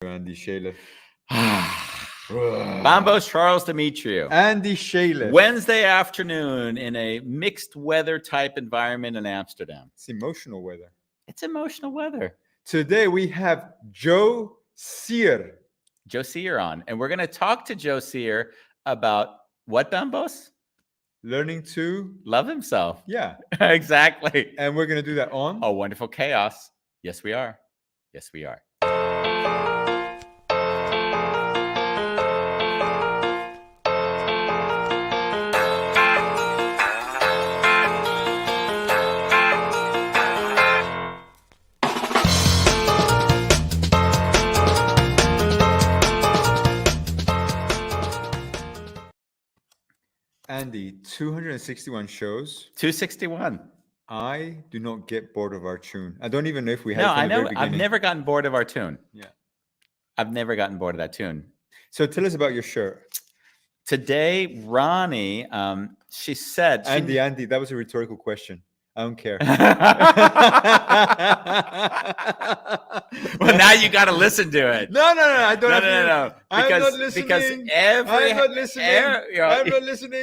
Andy Shayler. Bambos Charles Demetriou. Andy Shayler. Wednesday afternoon in a mixed weather type environment in Amsterdam. It's emotional weather. It's emotional weather. Today we have Joe Cyr. Joe Cyr on. And we're going to talk to Joe Cyr about what, Bambos? Learning to love himself. Yeah. Exactly. And we're going to do that on Oh, Wonderful Chaos. Yes, we are. Yes, we are. Andy, 261 shows. 261. I do not get bored of our tune. I don't even know if we had No, it from I the very know. beginning. I've never gotten bored of our tune. Yeah. I've never gotten bored of that tune. So tell us about your shirt. Today, Ronnie, she said... Andy, that was a rhetorical question. I don't care. Well, now you got to listen to it. No, I don't. No. I'm not listening. Because I'm not listening.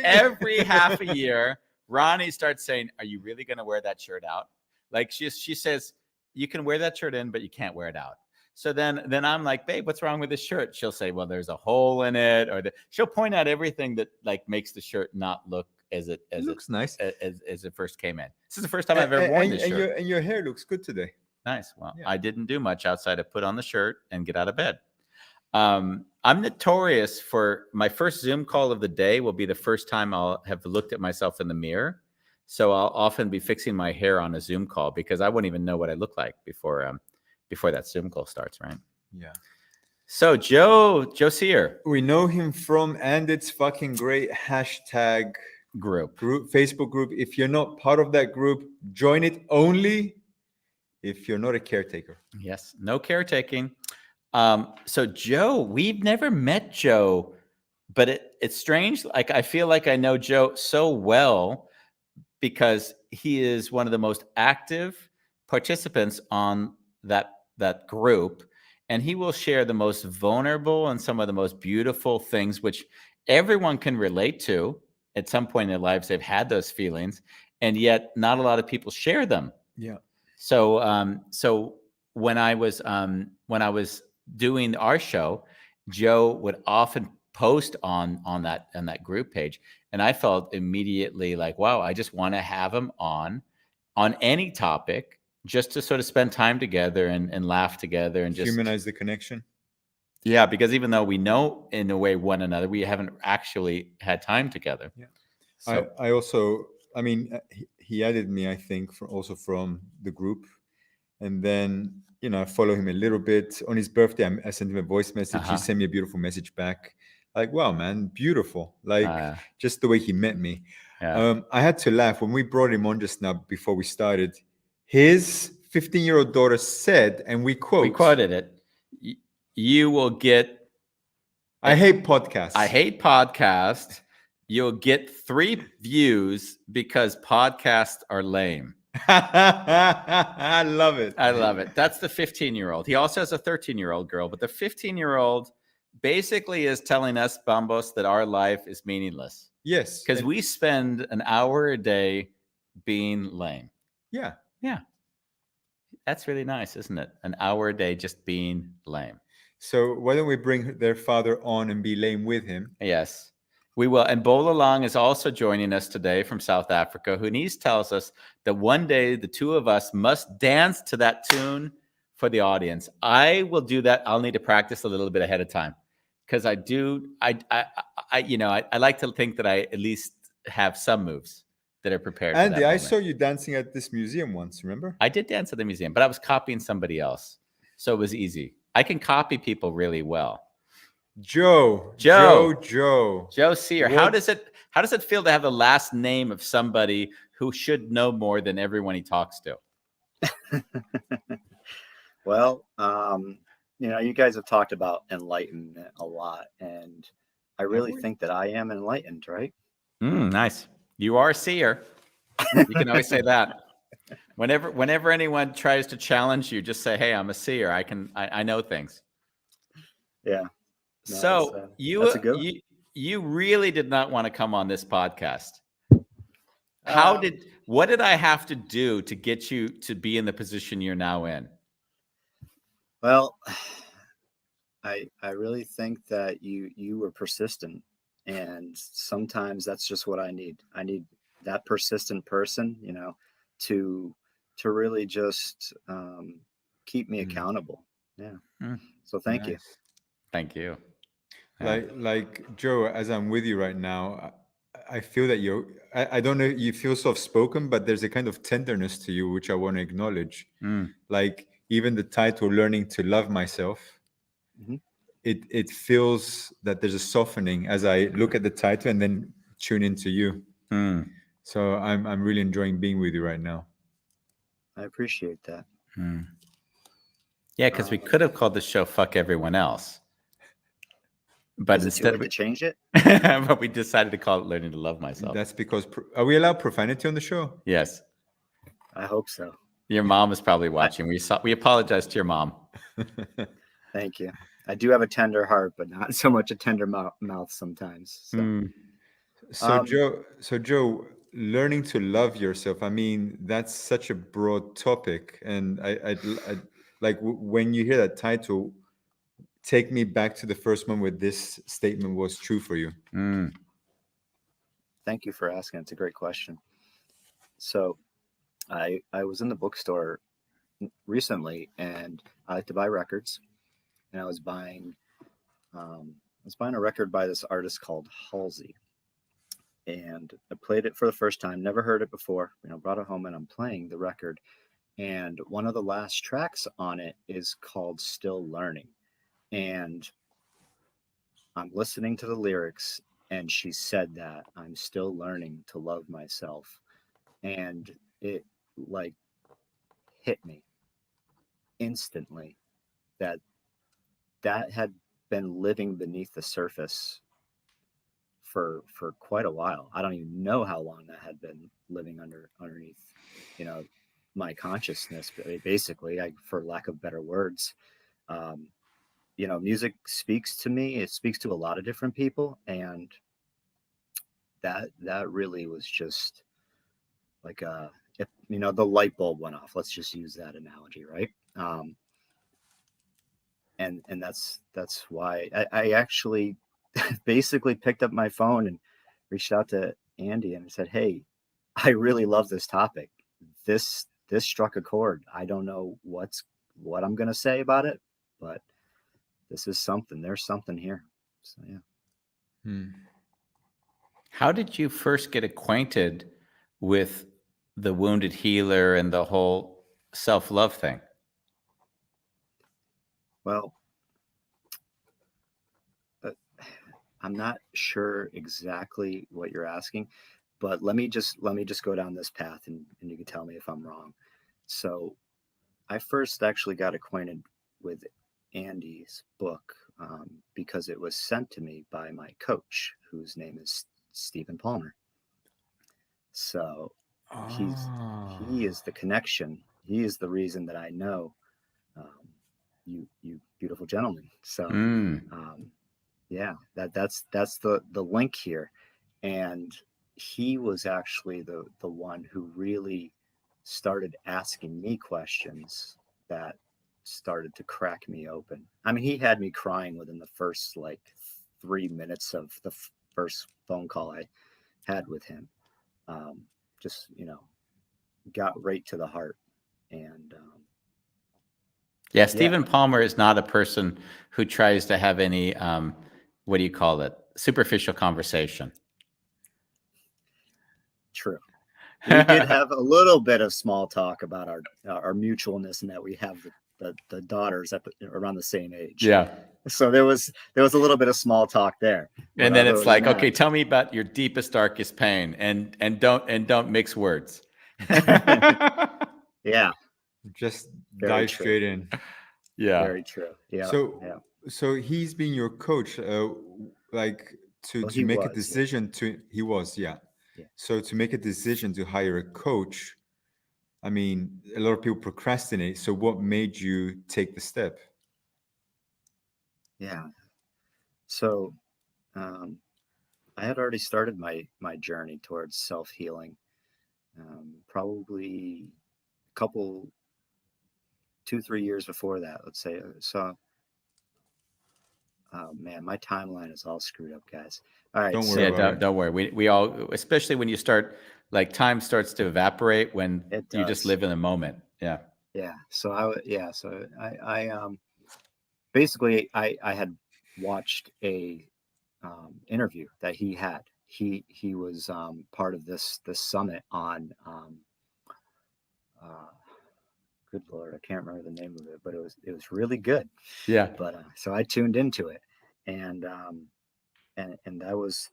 Every half a year, Ronnie starts saying, "Are you really going to wear that shirt out?" Like she says, "You can wear that shirt in, but you can't wear it out." So then I'm like, "Babe, what's wrong with this shirt?" She'll say, "Well, there's a hole in it," or she'll point out everything that like makes the shirt not look as it looks nice as it first came in. This is the first time I've ever worn this shirt. And your hair looks good today. Nice. Well, yeah. I didn't do much outside of put on the shirt and get out of bed. I'm notorious for my first Zoom call of the day will be the first time I'll have looked at myself in the mirror. So I'll often be fixing my hair on a Zoom call because I wouldn't even know what I look like before that Zoom call starts, right? Yeah. So Joe Cyr. We know him from And It's Fucking Great hashtag group, Facebook group. If you're not part of that group, join it only if you're not a caretaker. Yes, no caretaking. So Joe, we've never met Joe, but it's strange. Like I feel like I know Joe so well because he is one of the most active participants on that group, and he will share the most vulnerable and some of the most beautiful things, which everyone can relate to. At some point in their lives, they've had those feelings, and yet not a lot of people share them. Yeah. So when I was doing our show, Joe would often post on that group page, and I felt immediately like, wow, I just want to have him on any topic, just to sort of spend time together and laugh together and just humanize the connection. Yeah, because even though we know in a way one another, we haven't actually had time together. Yeah. So I also, I mean, he added me, I think, also from the group. And then, I follow him a little bit. On his birthday, I sent him a voice message. He sent me a beautiful message back. Like, wow, man, beautiful. Like, just the way he met me. Yeah. I had to laugh when we brought him on just now before we started. His 15-year-old daughter said, and we quoted it, you will get... I hate podcasts. You'll get 3 views because podcasts are lame. I love it. That's the 15-year-old. He also has a 13-year-old girl, but the 15-year-old basically is telling us, Bambos, that our life is meaningless. Yes. Because we spend an hour a day being lame. Yeah. Yeah. That's really nice, isn't it? An hour a day just being lame. So why don't we bring their father on and be lame with him? Yes, we will. And Bola Long is also joining us today from South Africa, who tells us that one day the two of us must dance to that tune for the audience. I will do that. I'll need to practice a little bit ahead of time because I like to think that I at least have some moves that are prepared. Andy, I saw you dancing at this museum once, remember? I did dance at the museum, but I was copying somebody else. So it was easy. I can copy people really well. Joe Cyr. How does it feel to have the last name of somebody who should know more than everyone he talks to? Well, you guys have talked about enlightenment a lot, and I really think that I am enlightened, right? Nice. You are a seer. You can always say that. Whenever anyone tries to challenge you, just say, "Hey, I'm a seer. I know things." Yeah. No, So that's a good one. you really did not want to come on this podcast. Um, What did I have to do to get you to be in the position you're now in? Well, I really think that you were persistent, and sometimes that's just what I need. I need that persistent person, to really just keep me Mm, accountable. Yeah. Mm, So thank you. nice. thank you. Yeah. Like Joe, as I'm with you right now, I feel that I don't know, you feel soft spoken, but there's a kind of tenderness to you, which I want to acknowledge. Mm, Like even the title, Learning to Love Myself, Mhm. it feels that there's a softening as I look at the title and then tune into you. mm, So I'm really enjoying being with you right now. I appreciate that. mm. Yeah, because we Um, could have called the show "Fuck Everyone Else," but is it too late to change it? but we decided to call it "Learning to Love Myself." That's because are we allowed profanity on the show? Yes, I hope so. your mom is probably watching. We apologize to your mom. Thank you. I do have a tender heart, but not so much a tender mouth sometimes. So, Mm, um, So Joe, learning to love yourself. I mean, that's such a broad topic, and I'd like when you hear that title, take me back to the first moment where this statement was true for you. mm, thank you for asking. It's a great question. So, I was in the bookstore recently, and I like to buy records, and I was buying a record by this artist called Halsey, and I played it for the first time. Never heard it before. Brought it home, and I'm playing the record, and one of the last tracks on it is called "Still Learning," and I'm listening to the lyrics, and she said that I'm still learning to love myself, and it like hit me instantly that that had been living beneath the surface for quite a while. I don't even know how long that had been living underneath, you know, my consciousness. Basically, for lack of better words, um, music speaks to me. It speaks to a lot of different people, and that really was just like if the light bulb went off. Let's just use that analogy, right? And that's why I actually basically picked up my phone and reached out to Andy and said, "Hey, I really love this topic. This struck a chord. I don't know what I'm gonna say about it, but this is something. There's something here." So yeah. Hmm. How did you first get acquainted with the wounded healer and the whole self-love thing? Well, uh, I'm not sure exactly what you're asking, but let me just go down this path, and you can tell me if I'm wrong. So I first actually got acquainted with Andy's book because it was sent to me by my coach, whose name is Stephen Palmer. So he Oh. is the connection. He is the reason that I know you beautiful gentlemen. So Mm, um, yeah, that's the link here, and he was actually the one who really started asking me questions that started to crack me open. I mean, he had me crying within the first like 3 minutes of the first phone call I had with him. Um, just got right to the heart, and yeah, yeah, Stephen Palmer is not a person who tries to have any, what do you call it? Superficial conversation. true. We did have a little bit of small talk about our mutualness and that we have the daughters around the same age. Yeah. So there was a little bit of small talk there. But And then other it's than like, that, okay, tell me about your deepest, darkest pain, and don't mix words. yeah, Just very dive true. straight in. Yeah. Very true. Yeah, So, yeah. so he's been your coach, like Well, to he make a was. Yeah, decision to. He was, yeah. yeah. So to make a decision to hire a coach, I mean, a lot of people procrastinate. So what made you take the step? Yeah. So I had already started my journey towards self healing. Probably a couple 2-3 years before that, let's say. So, oh man, my timeline is all screwed up, guys. All right, Don't worry Yeah, so about it. don't worry. We all, especially when you start, like time starts to evaporate when it you just does. live in the moment. Yeah. Yeah. So I basically I had watched a interview that he had. He was part of this summit on uh, good lord, I can't remember the name of it, but it was really good. Yeah. But so I tuned into it, and and that was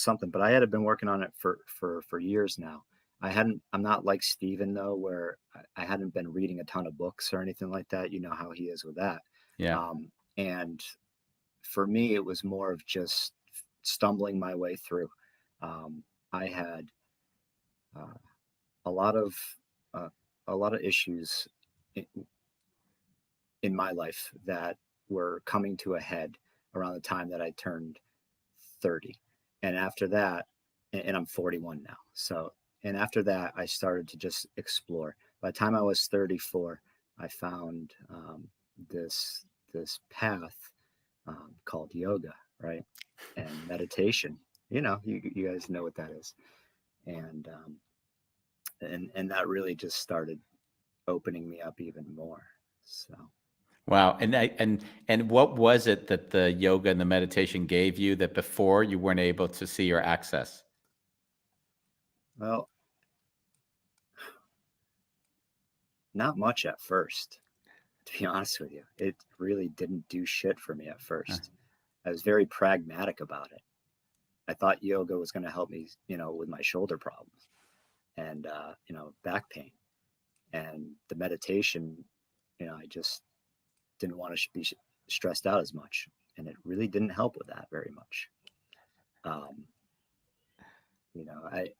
something. But I had been working on it for years now. I'm not like Steven though, where I hadn't been reading a ton of books or anything like that. You know how he is with that. Yeah. And for me, it was more of just stumbling my way through. I had uh, a lot of uh, a lot of issues in, in my life that were coming to a head around the time that I turned 30. And after that, and I'm 41 now. So, and after that, I started to just explore. By the time I was 34, I found this path called yoga, right? And meditation. You guys know what that is. And and that really just started opening me up even more. So, Wow. And what was it that the yoga and the meditation gave you that before you weren't able to see or access? well, not much at first, to be honest with you. It really didn't do shit for me at Huh. first. I was very pragmatic about it. I thought yoga was going to help me, with my shoulder problems and, back pain. And the meditation, I just didn't want to be stressed out as much. And it really didn't help with that very much. Um, you know, I,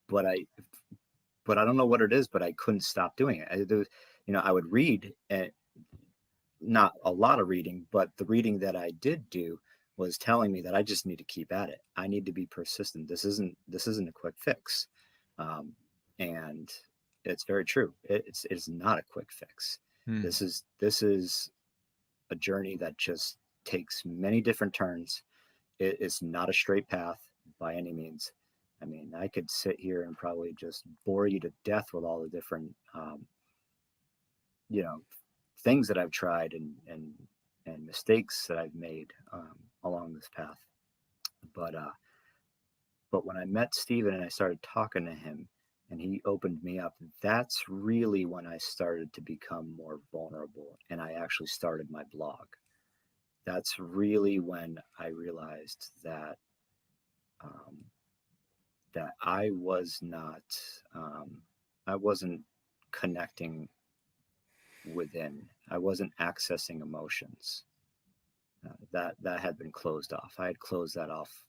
but I, but I don't know what it is, but I couldn't stop doing it. I would read, and not a lot of reading, but the reading that I did do was telling me that I just need to keep at it. I need to be persistent. This isn't a quick fix, and it's very true. It's not a quick fix. Hmm. This is a journey that just takes many different turns. It is not a straight path by any means. I mean, I could sit here and probably just bore you to death with all the different you know things that I've tried and mistakes that I've made along this path. But when I met Steven and I started talking to him and he opened me up, that's really when I started to become more vulnerable and I actually started my blog. That's really when I realized um, that um, I wasn't connecting within. I wasn't accessing emotions. That had been closed off. I had closed that off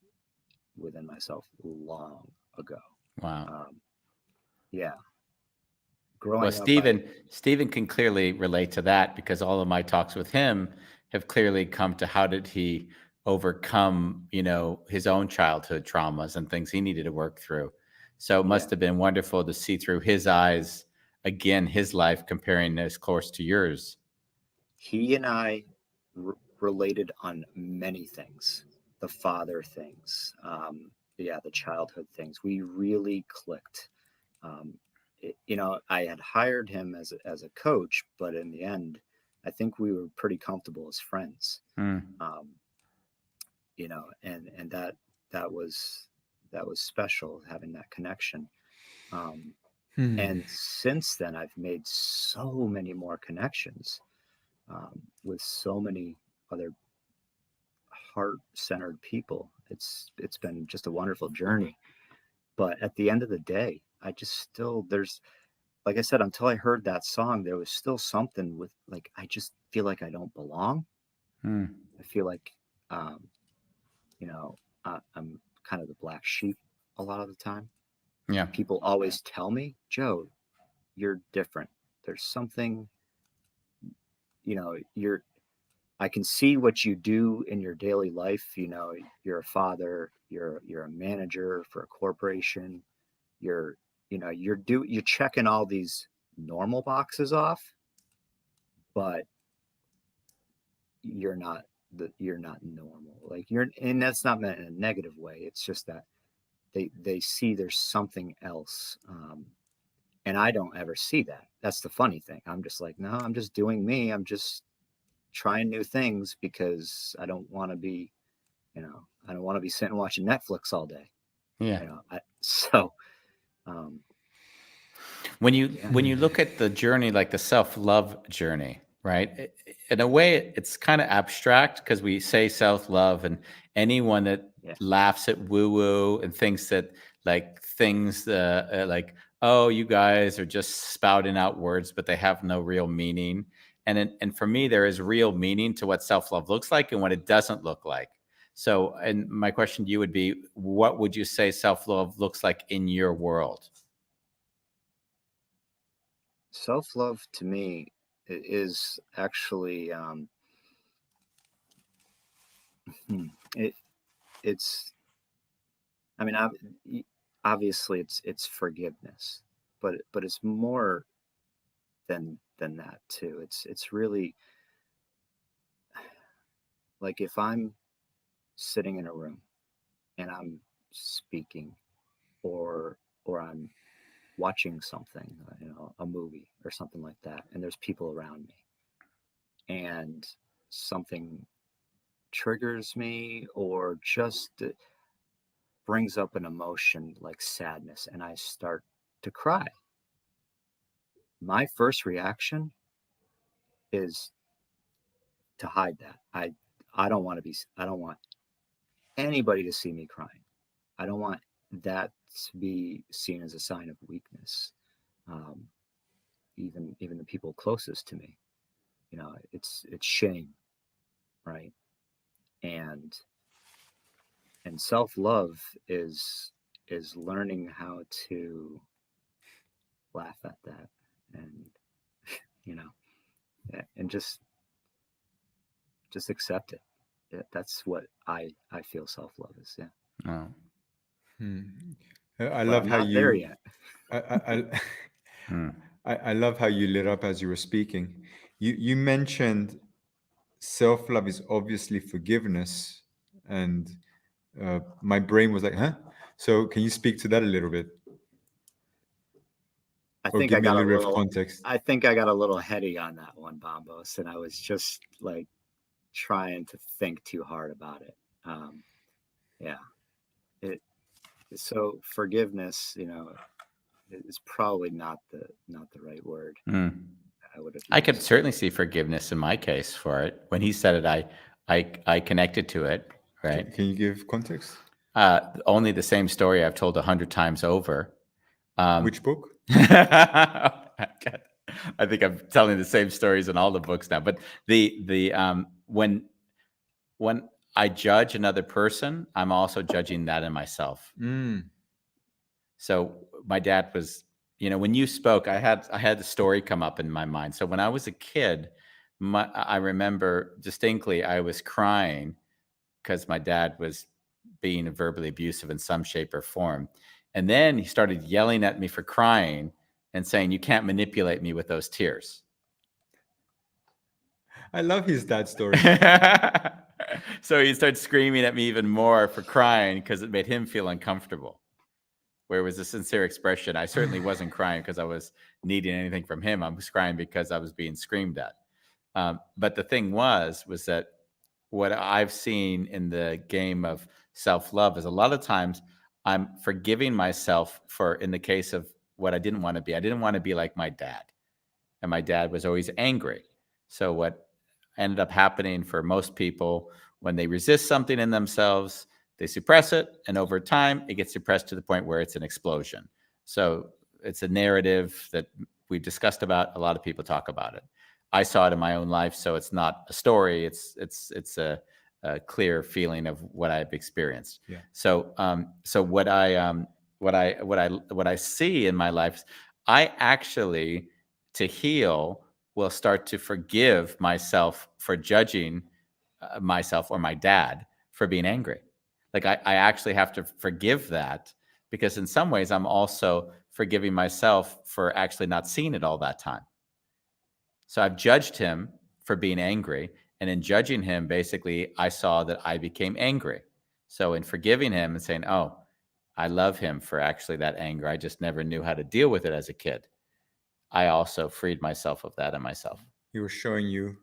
within myself long ago. Wow. Um, yeah, Well, growing up, Stephen can clearly relate to that because all of my talks with him have clearly come to how did he overcome, his own childhood traumas and things he needed to work through. So it yeah, must have been wonderful to see through his eyes again his life comparing this course to yours. he and I related on many things, the father things, yeah, the childhood things. We really clicked. Um, I had hired him as a coach, but in the end, I think we were pretty comfortable as friends. Mm. Um, and that was special having that connection. Um, Hmm. and since then, I've made so many more connections with so many other heart-centered people. It's been just a wonderful journey. But at the end of the day, I just still there's like I said, until I heard that song, there was still something with like I just feel like I don't belong. Mm. I feel like um, you know I'm kind of the black sheep a lot of the time. Yeah. People always tell me, Joe, you're different. There's something, you're I can see what you do in your daily life. You know, you're a father, you're a manager for a corporation, you're, you know, you're checking all these normal boxes off, but you're not you're not normal. Like and that's not meant in a negative way. It's just that they see there's something else. And I don't ever see that. That's the funny thing. I'm just like, no, I'm just doing me. I'm just trying new things because I don't want to be, you know, I don't want to be sitting watching Netflix all day. Yeah. You know, so when you look at the journey, like the self-love journey, right? In a way, it's kind of abstract because we say self-love, and anyone that laughs at woo-woo and thinks that like things like, oh, you guys are just spouting out words, but they have no real meaning. And for me, there is real meaning to what self-love looks like and what it doesn't look like. So, and my question to you would be, what would you say self-love looks like in your world? self-love to me is actually it's, I mean, obviously it's forgiveness, but it's more than that too. It's really like if I'm sitting in a room and I'm speaking, or I'm watching something, you know, a movie or something like that, and there's people around me, and something triggers me or just brings up an emotion like sadness, and I start to cry. My first reaction is to hide that. I don't want to be. I don't want anybody to see me crying. I don't want that to be seen as a sign of weakness. Um, even the people closest to me, you know, it's shame, right? And self love is learning how to laugh at that, and you know, and just accept it. That's what I feel self love is. Yeah. Oh. I But love I'm how not there you. yet. I love how you lit up as you were speaking. You mentioned self-love is obviously forgiveness, and my brain was like, huh? So can you speak to that a little bit, I or think give I me a got a little bit of little. context? I think I got a little heady on that one, Bombos, and I was just like trying to think too hard about it. Yeah, it. So forgiveness, you know, is probably not the right word I would have I could used. certainly see forgiveness in my case for it. When he said it, I connected to it, right? Can you give context? Only the same story I've told 100 times over. Which book? I think I'm telling the same stories in all the books now. But when I judge another person, I'm also judging that in myself. So my dad was, you know, when you spoke, I had the story come up in my mind. So when I was a kid, I remember distinctly I was crying because my dad was being verbally abusive in some shape or form. And then he started yelling at me for crying and saying, "You can't manipulate me with those tears." I love his dad story. So he started screaming at me even more for crying because it made him feel uncomfortable. Where it was a sincere expression. I certainly wasn't crying because I was needing anything from him. I was crying because I was being screamed at. But the thing was that what I've seen in the game of self-love is a lot of times I'm forgiving myself for, in the case of what I didn't want to be. I didn't want to be like my dad, and my dad was always angry. So what ended up happening for most people, when they resist something in themselves, they suppress it, and over time it gets suppressed to the point where it's an explosion. So it's a narrative that we've discussed about. A lot of people talk about it. I saw it in my own life, so it's not a story. It's a clear feeling of what I've experienced. Yeah. So what I see in my life, I actually, to heal, will start to forgive myself for judging myself or my dad for being angry. Like I actually have to forgive that, because in some ways I'm also forgiving myself for actually not seeing it all that time. So I've judged him for being angry, and in judging him, basically I saw that I became angry. So in forgiving him and saying, oh, I love him for actually that anger, I just never knew how to deal with it as a kid, I also freed myself of that in myself. He was showing you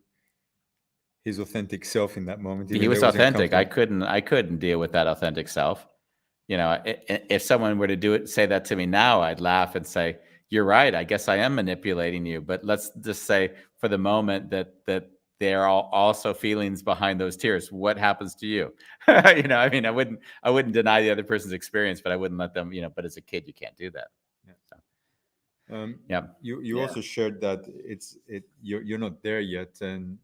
his authentic self in that moment. He was though it wasn't authentic. I comfortable. couldn't deal with that authentic self. You know, if someone were to say that to me now, I'd laugh and say, "You're right. I guess I am manipulating you." But let's just say for the moment that there are also feelings behind those tears. What happens to you? You know, I mean, I wouldn't deny the other person's experience, but I wouldn't let them. You know, but as a kid, you can't do that. Yeah. So, yeah. You also shared that you're not there yet, and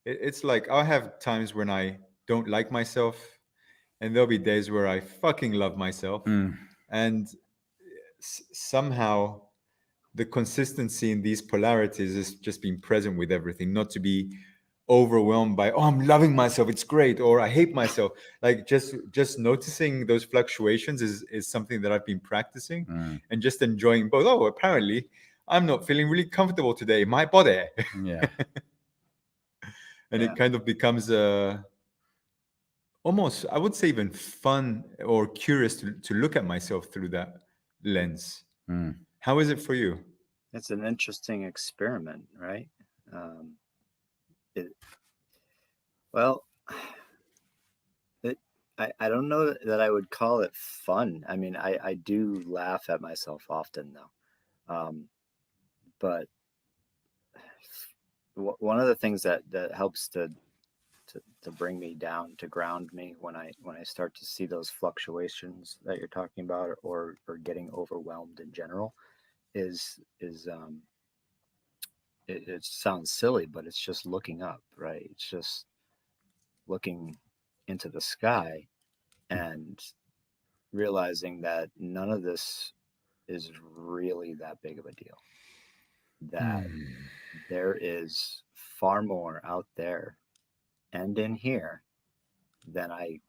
it's like I have times when I don't like myself, and there'll be days where I fucking love myself, and somehow the consistency in these polarities is just being present with everything, not to be overwhelmed by, oh, I'm loving myself, it's great, or I hate myself. Like just noticing those fluctuations is something that I've been practicing, and just enjoying both. Oh, apparently I'm not feeling really comfortable today, my body. Yeah. And it kind of becomes almost, I would say, even fun or curious to look at myself through that lens. How is it for you? It's an interesting experiment, right? I don't know that I would call it fun. I mean, I do laugh at myself often, though. But one of the things that helps to bring me down, to ground me when I start to see those fluctuations that you're talking about, or getting overwhelmed in general, is it sounds silly, but it's just looking up, right? It's just looking into the sky and realizing that none of this is really that big of a deal. That there is far more out there and in here than I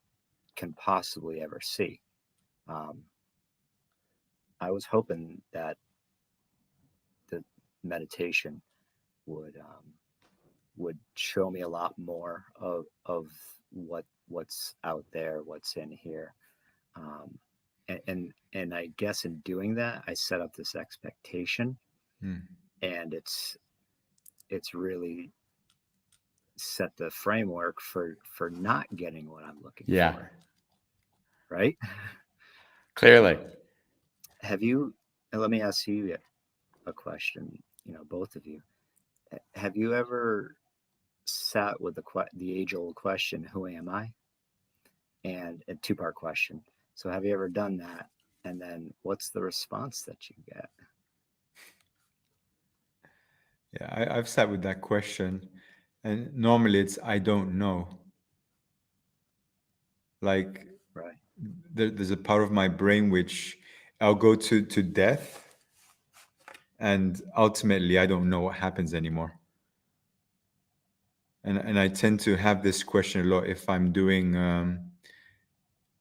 can possibly ever see. I was hoping that the meditation would show me a lot more of what's out there, what's in here, and I guess in doing that, I set up this expectation, and it's really set the framework for not getting what I'm looking for. Right? Clearly. Have you? Let me ask you a question. You know, both of you. Have you ever sat with the age-old question, "Who am I?" And a two-part question. So, have you ever done that? And then, what's the response that you get? Yeah, I've sat with that question, and normally it's I don't know. Like, Right. there's a part of my brain which I'll go to death, and ultimately I don't know what happens anymore. And I tend to have this question a lot if I'm doing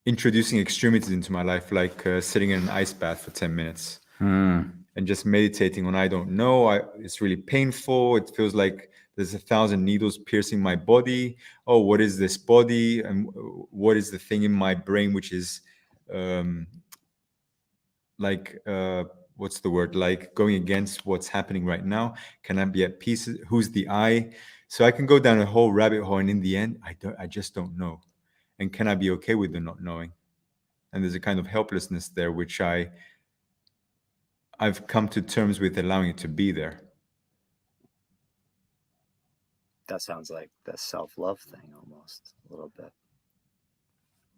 introducing extremities into my life, like sitting in an ice bath for 10 minutes and just meditating on I don't know. It's really painful. It feels like there's 1,000 needles piercing my body. Oh, what is this body? And what is the thing in my brain which is what's the word? Like going against what's happening right now? Can I be at peace? Who's the I? So I can go down a whole rabbit hole, and in the end, I just don't know. And can I be okay with the not knowing? And there's a kind of helplessness there, which I've come to terms with allowing it to be there. That sounds like the self-love thing almost a little bit.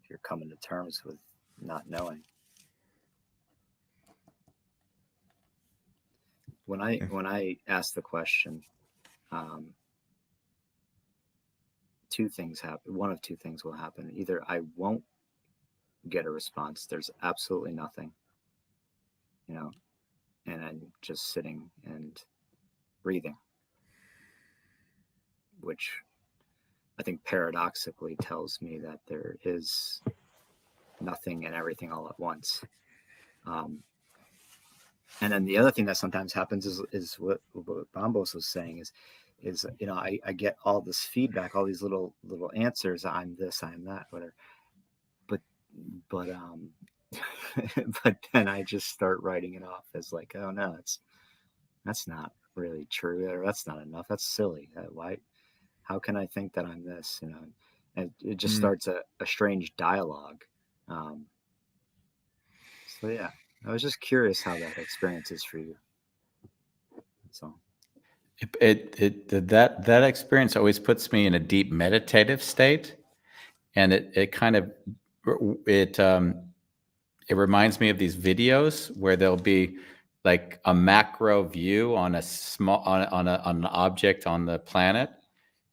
If you're coming to terms with not knowing. When I ask the question, two things happen. One of two things will happen. Either I won't get a response. There's absolutely nothing, you know, and I'm just sitting and breathing, which I think paradoxically tells me that there is nothing and everything all at once. And then the other thing that sometimes happens is what Bombos was saying is I get all this feedback, all these little answers. I'm this, I'm that, whatever. But but then I just start writing it off as like, oh no, that's not really true, or that's not enough. That's silly. Why? How can I think that I'm this? And it just starts a strange dialogue. So yeah, I was just curious how that experience is for you. That's all. That experience always puts me in a deep meditative state, and it kind of it reminds me of these videos where there'll be like a macro view on a small on an object on the planet,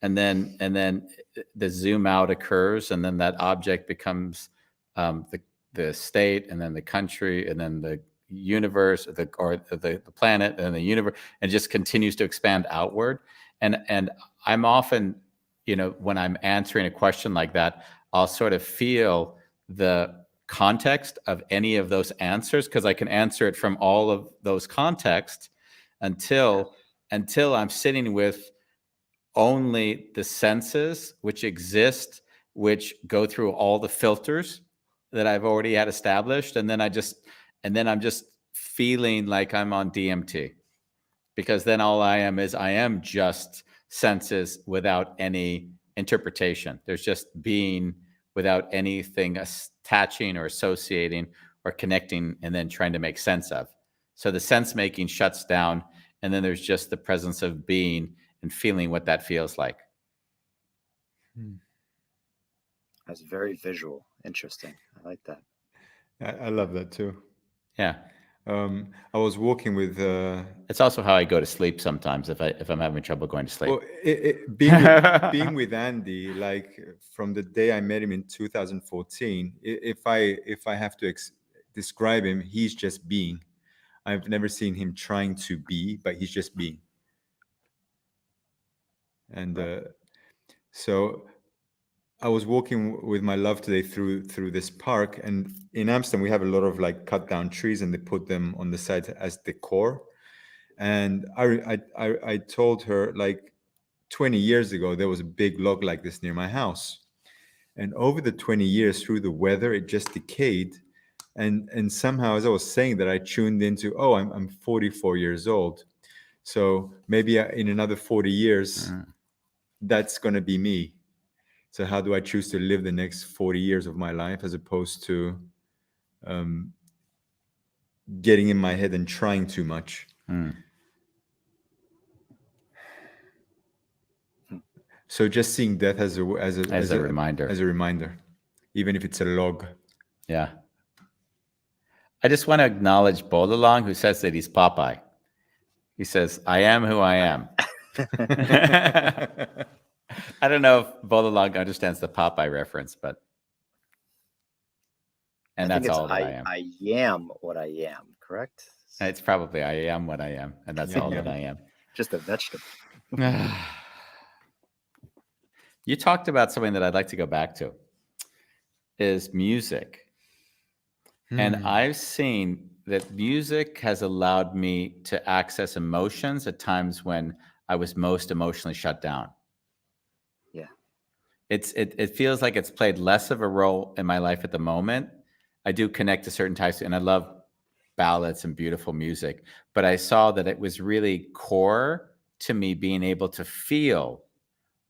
and then the zoom out occurs, and then that object becomes the state, and then the country, and then the universe, the planet, and the universe, and just continues to expand outward. And I'm often, when I'm answering a question like that, I'll sort of feel the context of any of those answers, because I can answer it from all of those contexts until I'm sitting with only the senses which exist, which go through all the filters that I've already had established, and then I'm just feeling like I'm on DMT, because then all I am just senses without any interpretation. There's just being without anything attaching or associating or connecting and then trying to make sense of. So the sense making shuts down, and then there's just the presence of being and feeling what that feels like. That's very visual. Interesting. I like that. I love that too. Yeah. I was walking with. It's also how I go to sleep sometimes if I'm having trouble going to sleep. Well, being with Andy, like from the day I met him in 2014, if I have to describe him, he's just being. I've never seen him trying to be, but he's just being. And so I was walking with my love today through this park, and in Amsterdam we have a lot of like cut down trees, and they put them on the side as decor. And I told her, like 20 years ago there was a big log like this near my house, and over the 20 years, through the weather, it just decayed. And somehow, as I was saying that, I tuned into, oh, I'm 44 years old, so maybe in another 40 years that's going to be me. So how do I choose to live the next 40 years of my life, as opposed to getting in my head and trying too much? So just seeing death as a reminder. As a reminder, even if it's a log. Yeah. I just want to acknowledge Bolalong, who says that he's Popeye. He says, "I am who I am." I don't know if Bolalong understands the Popeye reference, but that's all that I am. I am what I am, correct? It's probably I am what I am, and that's all that I am. Just a vegetable. You talked about something that I'd like to go back to, is music. And I've seen that music has allowed me to access emotions at times when I was most emotionally shut down. Yeah. It feels like it's played less of a role in my life at the moment. I do connect to certain types, and I love ballads and beautiful music, but I saw that it was really core to me being able to feel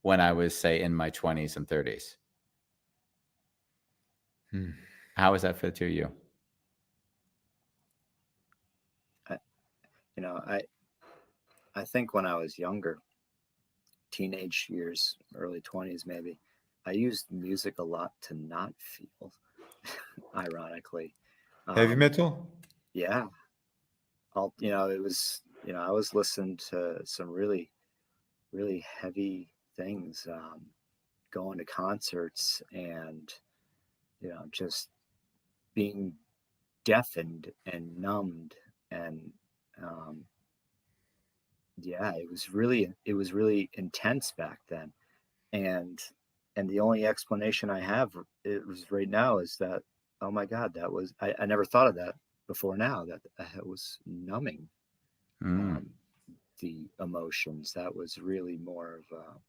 when I was, say, in my 20s and 30s. How does that fit to you? I think when I was younger, teenage years, early 20s maybe, I used music a lot to not feel, ironically. Heavy metal? Yeah. It was, I was listening to some really, really heavy things, going to concerts and, just being deafened and numbed. And yeah, it was really intense back then. And And the only explanation I have it was right now is that, oh my God, that was, I never thought of that before now, that it was numbing the emotions. That was really more of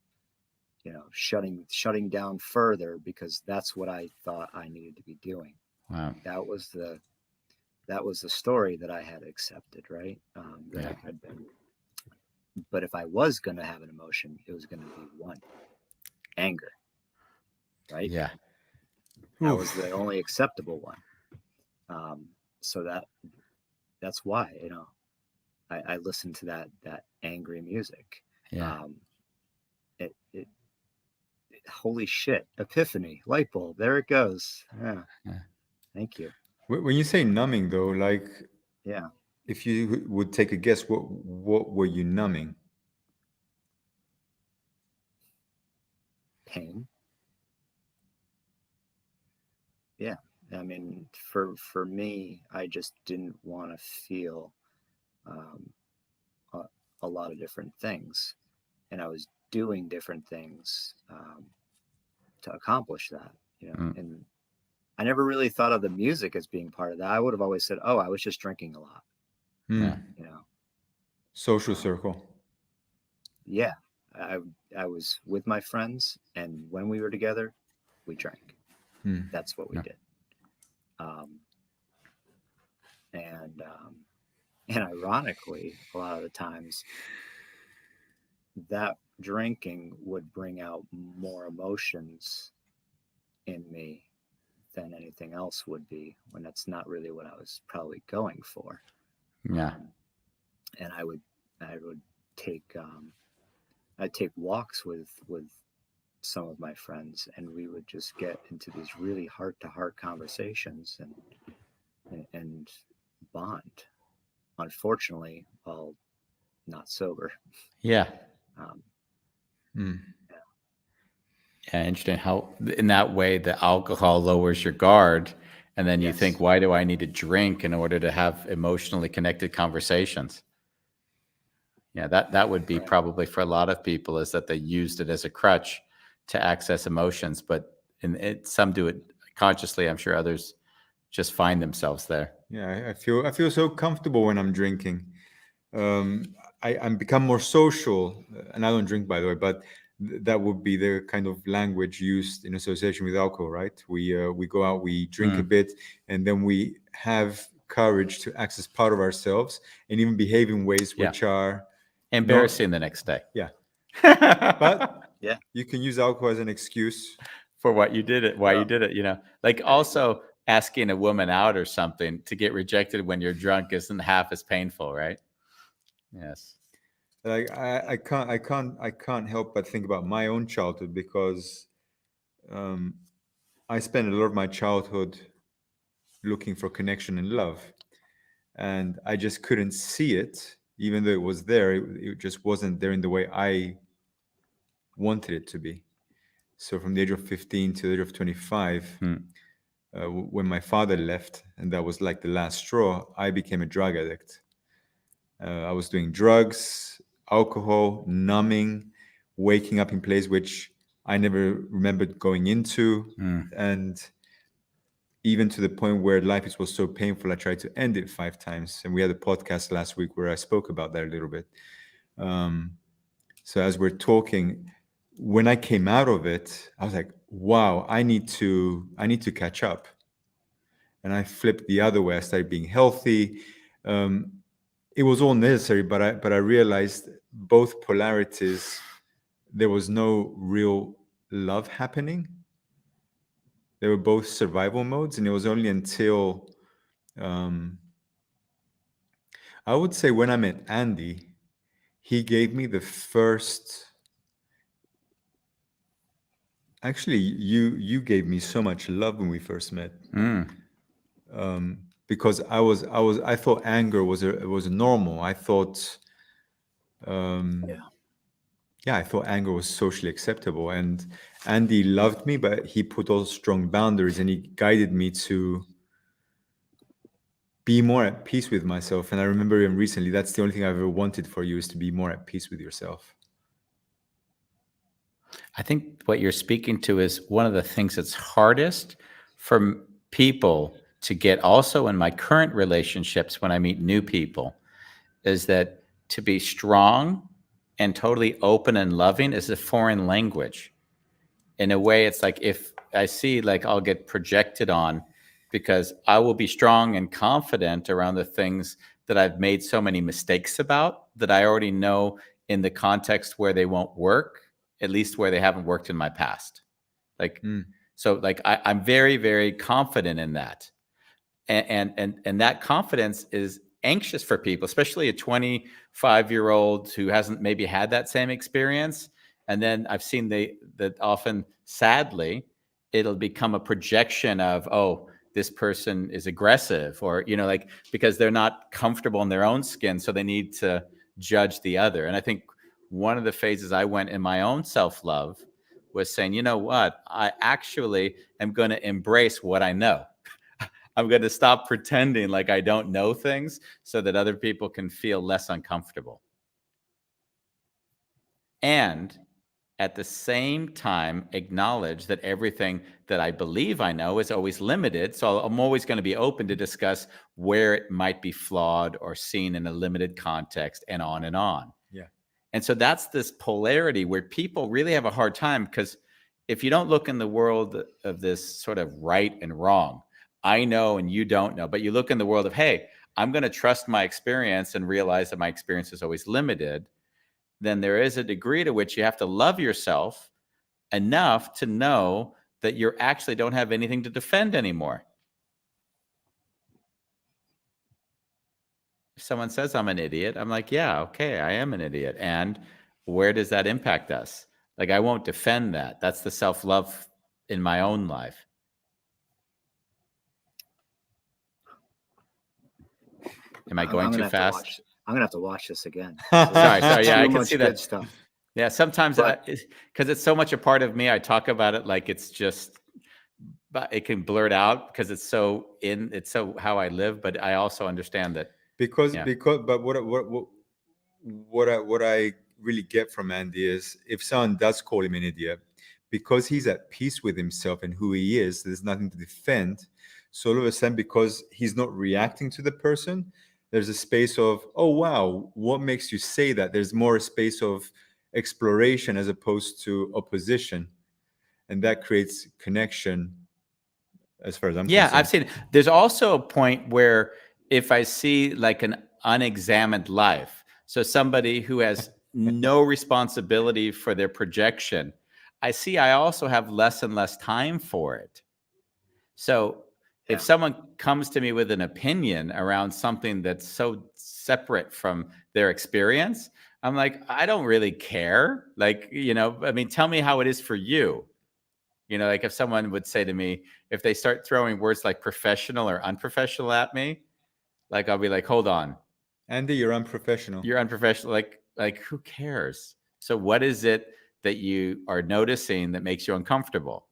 shutting down further, because that's what I thought I needed to be doing. Wow. That was the story that I had accepted, right? That Yeah. had been. But if I was going to have an emotion, it was going to be one: anger, right? Yeah. That was the only acceptable one. So that's why, I listened to that angry music. Yeah. It holy shit, epiphany, light bulb, there it goes. Yeah. Thank you. When you say numbing, though, like, Yeah. if you would take a guess, what were you numbing? Pain. Yeah. I mean, for me, I just didn't want to feel um, a lot of different things, and I was doing different things to accomplish that. And I never really thought of the music as being part of that. I would have always said, "Oh, I was just drinking a lot." Yeah. Social circle. Yeah, I I was with my friends, and when we were together, we drank. That's what we did. Um, and and ironically, a lot of the times, that drinking would bring out more emotions in me than anything else would be, when that's not really what I was probably going for. Yeah. And I would take I'd take walks with some of my friends, and we would just get into these really heart to heart conversations and bond. Unfortunately, while not sober. Yeah. Um, Yeah. Interesting how in that way the alcohol lowers your guard, and then you Yes. think, why do I need to drink in order to have emotionally connected conversations? Yeah, that would be probably for a lot of people, is that they used it as a crutch to access emotions, but some do it consciously. I'm sure others just find themselves there. Yeah, I feel so comfortable when I'm drinking. I'm become more social, and I don't drink, by the way, but that would be the kind of language used in association with alcohol, right? We go out, we drink a bit, and then we have courage to access part of ourselves and even behave in ways which are embarrassing the next day. Yeah. But yeah. you can use alcohol as an excuse for what you did it, why you did it, like also asking a woman out or something to get rejected when you're drunk isn't half as painful, right? Yes. Like I can't help but think about my own childhood, because I spent a lot of my childhood looking for connection and love, and I just couldn't see it, even though it was there. It just wasn't there in the way I wanted it to be. So from the age of 15 to the age of 25, when my father left, and that was like the last straw, I became a drug addict. I was doing drugs, alcohol, numbing, waking up in places which I never remembered going into. And even to the point where life was so painful, I tried to end it 5 times. And we had a podcast last week where I spoke about that a little bit. So as we're talking, when I came out of it, I was like, wow, I need to catch up. And I flipped the other way. I started being healthy. It was all necessary, but I realized both polarities. There was no real love happening. They were both survival modes, and it was only until I would say when I met Andy, he gave me the first. Actually, you gave me so much love when we first met. Because I thought anger was normal. I thought, I thought anger was socially acceptable, and Andy loved me, but he put all strong boundaries, and he guided me to be more at peace with myself. And I remember him recently, that's the only thing I've ever wanted for you, is to be more at peace with yourself. I think what you're speaking to is one of the things that's hardest for people to get also in my current relationships when I meet new people is that to be strong and totally open and loving is a foreign language. In a way, it's like if I see, like, I'll get projected on because I will be strong and confident around the things that I've made so many mistakes about that I already know in the context where they won't work, at least where they haven't worked in my past. Like, so like I'm very, very confident in that. And that confidence is anxious for people, especially a 25-year-old who hasn't maybe had that same experience. And then I've seen that often, sadly, it'll become a projection of, oh, this person is aggressive, or, like, because they're not comfortable in their own skin, so they need to judge the other. And I think one of the phases I went in my own self-love was saying, you know what, I actually am going to embrace what I know. I'm going to stop pretending like I don't know things so that other people can feel less uncomfortable. And at the same time, acknowledge that everything that I believe I know is always limited. So I'm always going to be open to discuss where it might be flawed or seen in a limited context, and on and on. Yeah. And so that's this polarity where people really have a hard time, because if you don't look in the world of this sort of right and wrong, I know and you don't know, but you look in the world of, hey, I'm going to trust my experience and realize that my experience is always limited, then there is a degree to which you have to love yourself enough to know that you actually don't have anything to defend anymore. If someone says I'm an idiot, I'm like, yeah, okay, I am an idiot. And where does that impact us? Like, I won't defend that. That's the self-love in my own life. Am I going too fast? I'm gonna have to watch this again. Sorry. Yeah, I can see that. Good stuff. Yeah, sometimes because it's so much a part of me, I talk about it like it's just, but it can blurt out because it's so how I live. But I also understand that but what I really get from Andy is, if someone does call him an idiot, because he's at peace with himself and who he is, there's nothing to defend. So all of a sudden, because he's not reacting to the person, there's a space of, oh wow, what makes you say that? There's more a space of exploration as opposed to opposition, and that creates connection, as far as I'm concerned. I've seen it. There's also a point where if I see like an unexamined life, so somebody who has no responsibility for their projection, I also have less and less time for it. So if someone comes to me with an opinion around something that's so separate from their experience, I'm like, I don't really care. Like, I mean, tell me how it is for you. Like if someone would say to me, if they start throwing words like professional or unprofessional at me, like I'll be like, hold on. Andy, you're unprofessional. You're unprofessional. Like who cares? So what is it that you are noticing that makes you uncomfortable?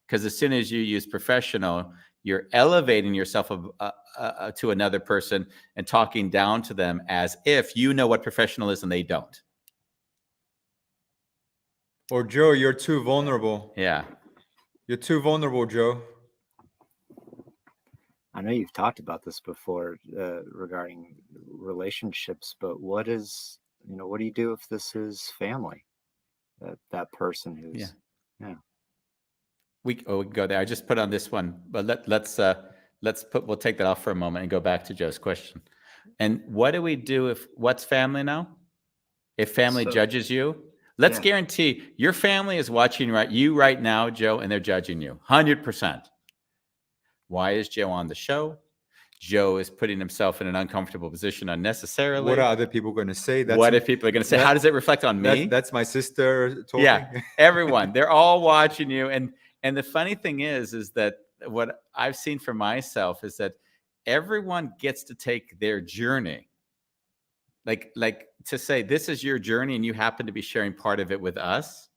Because as soon as you use professional, you're elevating yourself to another person and talking down to them as if you know what professional is and they don't. Or Joe, you're too vulnerable. Yeah. You're too vulnerable, Joe. I know you've talked about this before regarding relationships, but what do you do if this is family? That person who's We can go there. I just put on this one, but we'll take that off for a moment and go back to Joe's question. And what do we do what's family now? If family judges you, let's guarantee your family is watching you right now, Joe, and they're judging you 100%. Why is Joe on the show? Joe is putting himself in an uncomfortable position unnecessarily. What are other people going to say? What if people are going to say, how does it reflect on me? That's my sister talking. Yeah, everyone. They're all watching you. And the funny thing is that what I've seen for myself is that everyone gets to take their journey. Like to say, this is your journey and you happen to be sharing part of it with us.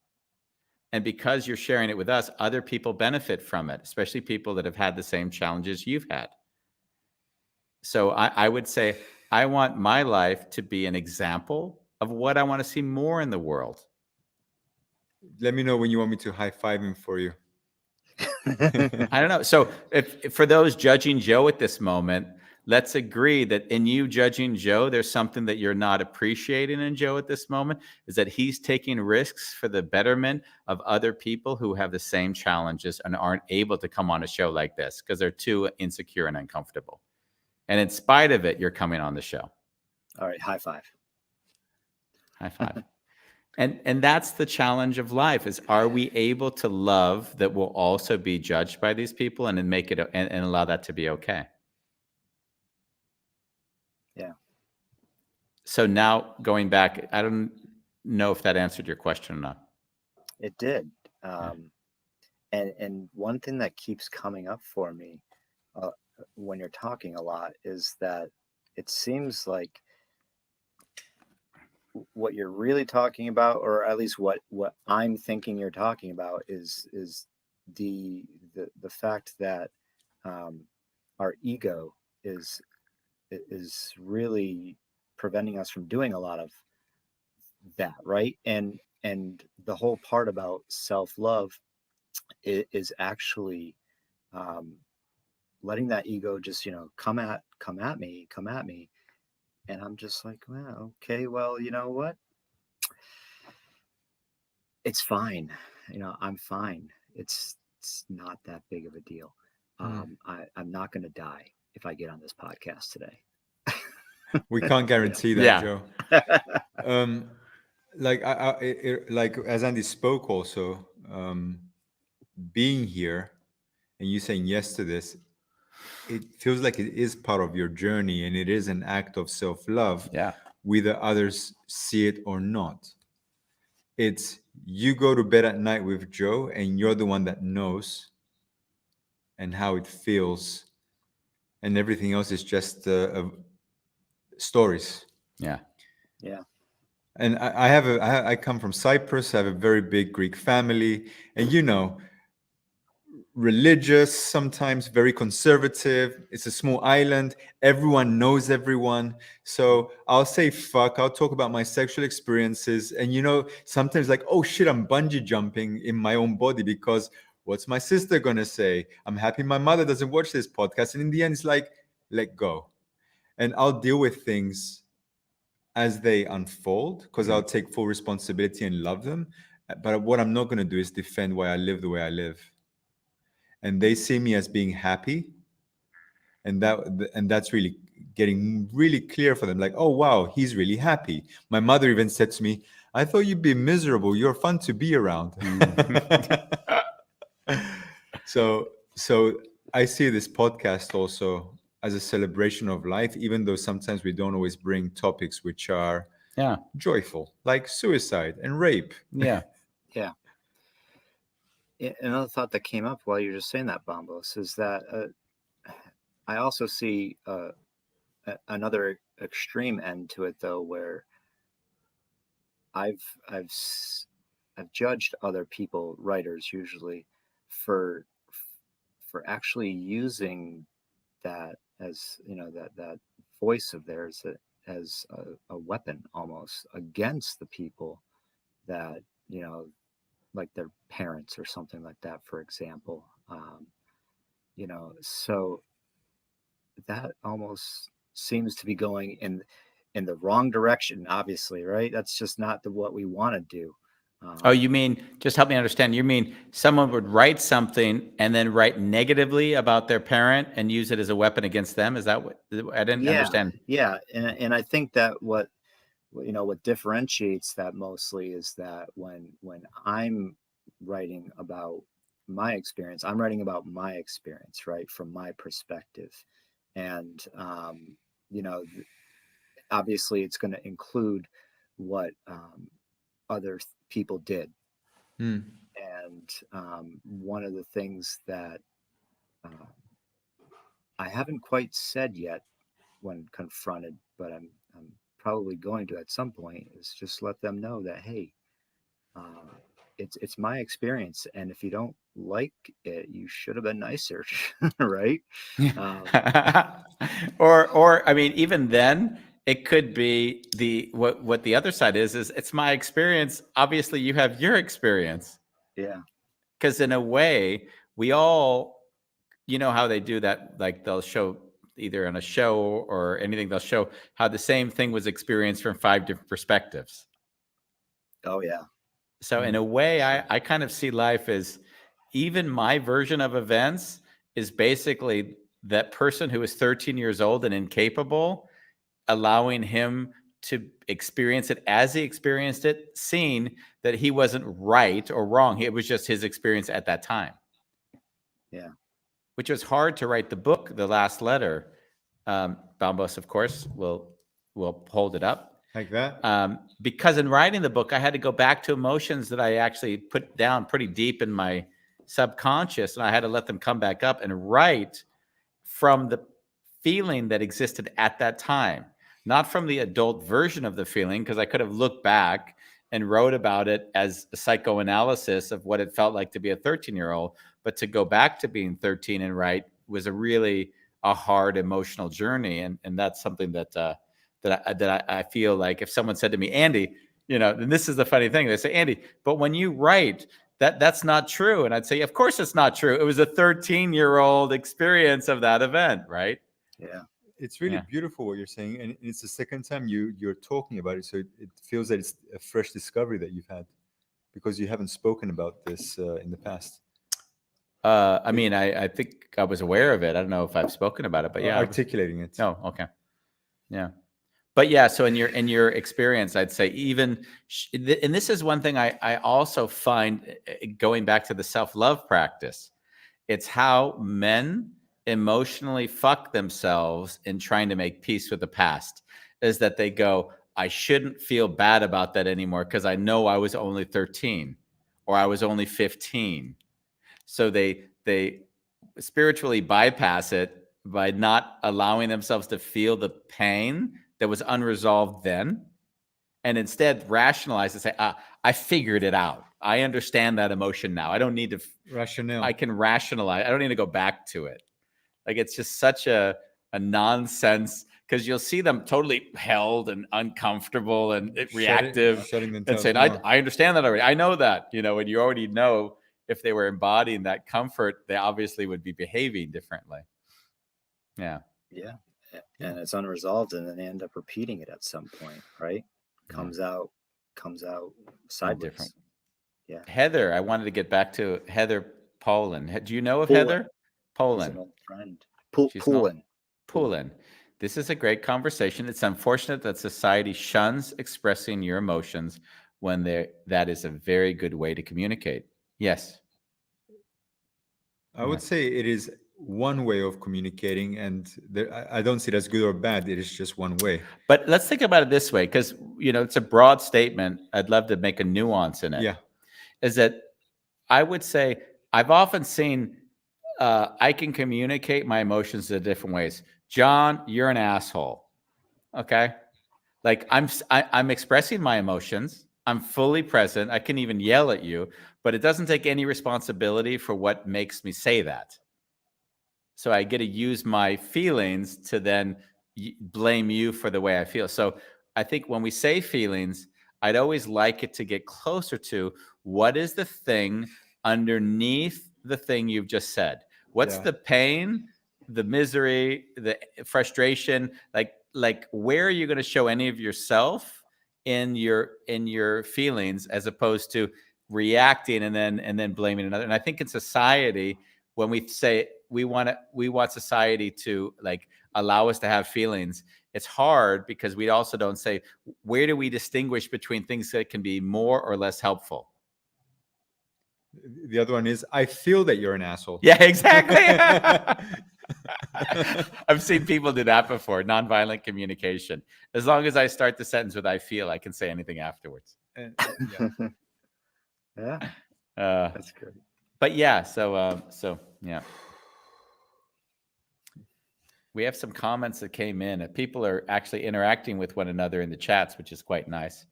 And because you're sharing it with us, other people benefit from it, especially people that have had the same challenges you've had. So I would say, I want my life to be an example of what I want to see more in the world. Let me know when you want me to high five him for you. I don't know. So if for those judging Joe at this moment, let's agree that in you judging Joe, there's something that you're not appreciating in Joe at this moment, is that he's taking risks for the betterment of other people who have the same challenges and aren't able to come on a show like this because they're too insecure and uncomfortable. And in spite of it, you're coming on the show. All right, high five. High five. And that's the challenge of life, is are we able to love that will also be judged by these people and then make it and allow that to be okay? Yeah. So now going back, I don't know if that answered your question or not. It did. And one thing that keeps coming up for me when you're talking a lot is that it seems like what you're really talking about, or at least what I'm thinking you're talking about, is the fact that our ego is really preventing us from doing a lot of that, right? And the whole part about self-love is actually letting that ego just, come at me, and I'm just like, well, okay, well, you know what, it's fine, I'm fine. It's not that big of a deal. I'm not going to die if I get on this podcast today. We can't guarantee that, Yeah. Joe. Like like as Andy spoke also, being here and you saying yes to this, it feels like it is part of your journey and it is an act of self-love, Yeah. whether others see it or not. It's you go to bed at night with Joe and you're the one that knows and how it feels, and everything else is just stories. Yeah. Yeah. And I come from Cyprus. I have a very big Greek family, and religious, sometimes very conservative. It's a small island. Everyone knows everyone. So I'll say fuck. I'll talk about my sexual experiences. And sometimes like, oh shit, I'm bungee jumping in my own body because what's my sister gonna say? I'm happy my mother doesn't watch this podcast. And in the end, it's like, let go. And I'll deal with things as they unfold because I'll take full responsibility and love them. But what I'm not gonna do is defend why I live the way I live. And they see me as being happy, and that's really getting really clear for them, like, oh wow, he's really happy. My mother even said to me, I thought you'd be miserable, you're fun to be around. so I see this podcast also as a celebration of life, even though sometimes we don't always bring topics which are joyful, like suicide and rape. Yeah. Another thought that came up while you were just saying that, Bombos, is that I also see another extreme end to it, though, where I've judged other people, writers usually, for actually using that as that voice of theirs as a weapon almost against the people that like their parents or something like that, for example. So that almost seems to be going in the wrong direction, obviously, right? That's just not what we want to do. Oh, you mean, just help me understand. You mean someone would write something and then write negatively about their parent and use it as a weapon against them? Is that what I didn't understand? Yeah. And I think that what differentiates that mostly is that when I'm writing about my experience, I'm writing about my experience, right, from my perspective. And obviously it's going to include what other people did. And one of the things that I haven't quite said yet when confronted, but I'm probably going to at some point, is just let them know that, hey, it's my experience, and if you don't like it, you should have been nicer, right? Or I mean, even then, It could be what the other side is it's my experience. Obviously, you have your experience. Yeah. Because in a way, we all, you know how they do that, like they'll show either on a show or anything, they'll show how the same thing was experienced from 5 different perspectives. Oh, yeah. So in a way, I kind of see life as even my version of events is basically that person who is 13 years old and incapable, allowing him to experience it as he experienced it, seeing that he wasn't right or wrong. It was just his experience at that time. Yeah. Which was hard to write the book, The Last Letter. Bambos, of course, will hold it up. Like that? Because in writing the book, I had to go back to emotions that I actually put down pretty deep in my subconscious, and I had to let them come back up and write from the feeling that existed at that time, not from the adult version of the feeling, because I could have looked back and wrote about it as a psychoanalysis of what it felt like to be a 13-year-old, but to go back to being 13 and write was a hard emotional journey, and that's something that I feel like if someone said to me, Andy, and this is the funny thing, they say, Andy, but when you write, that's not true. And I'd say, of course it's not true. It was a 13-year-old experience of that event, right? Yeah. It's really beautiful what you're saying. And it's the second time you're talking about it. So it feels that it's a fresh discovery that you've had because you haven't spoken about this in the past. I mean, I think I was aware of it. I don't know if I've spoken about it, but yeah. Articulating it. Oh, okay. Yeah. But yeah, so in your experience, I'd say even, and this is one thing I also find going back to the self-love practice, it's how men emotionally fuck themselves in trying to make peace with the past, is that they go, I shouldn't feel bad about that anymore because I know I was only 13 or I was only 15. So they spiritually bypass it by not allowing themselves to feel the pain that was unresolved then, and instead rationalize and say, I figured it out. I understand that emotion now. I don't need to rationale. I can rationalize. I don't need to go back to it. Like, it's just such a nonsense, because you'll see them totally held and uncomfortable and reactive and saying, I understand that already. I know that, and you already know if they were embodying that comfort, they obviously would be behaving differently. Yeah. Yeah. And it's unresolved, and then they end up repeating it at some point, right? Comes out sideways. Different. Yeah. Heather, I wanted to get back to Heather Poland. Do you know of Heather Poland? She's an old friend. Poland. This is a great conversation. It's unfortunate that society shuns expressing your emotions when that is a very good way to communicate. Yes. I would say it is one way of communicating, and I don't see it as good or bad. It is just one way. But let's think about it this way, because it's a broad statement. I'd love to make a nuance in it. Yeah. Is that I would say I've often seen I can communicate my emotions in different ways. John, you're an asshole. Okay, like I'm expressing my emotions. I'm fully present. I can even yell at you, but it doesn't take any responsibility for what makes me say that. So I get to use my feelings to then blame you for the way I feel. So I think when we say feelings, I'd always like it to get closer to what is the thing underneath the thing you've just said. What's the pain, the misery, the frustration? Like where are you going to show any of yourself in your feelings, as opposed to reacting and then blaming another? And I think in society, when we say we want society to like allow us to have feelings, it's hard because we also don't say, where do we distinguish between things that can be more or less helpful? The other one is, I feel that you're an asshole. Yeah, exactly. I've seen people do that before. Nonviolent communication. As long as I start the sentence with I feel, I can say anything afterwards. Yeah. That's great. But yeah, so yeah. We have some comments that came in. People are actually interacting with one another in the chats, which is quite nice.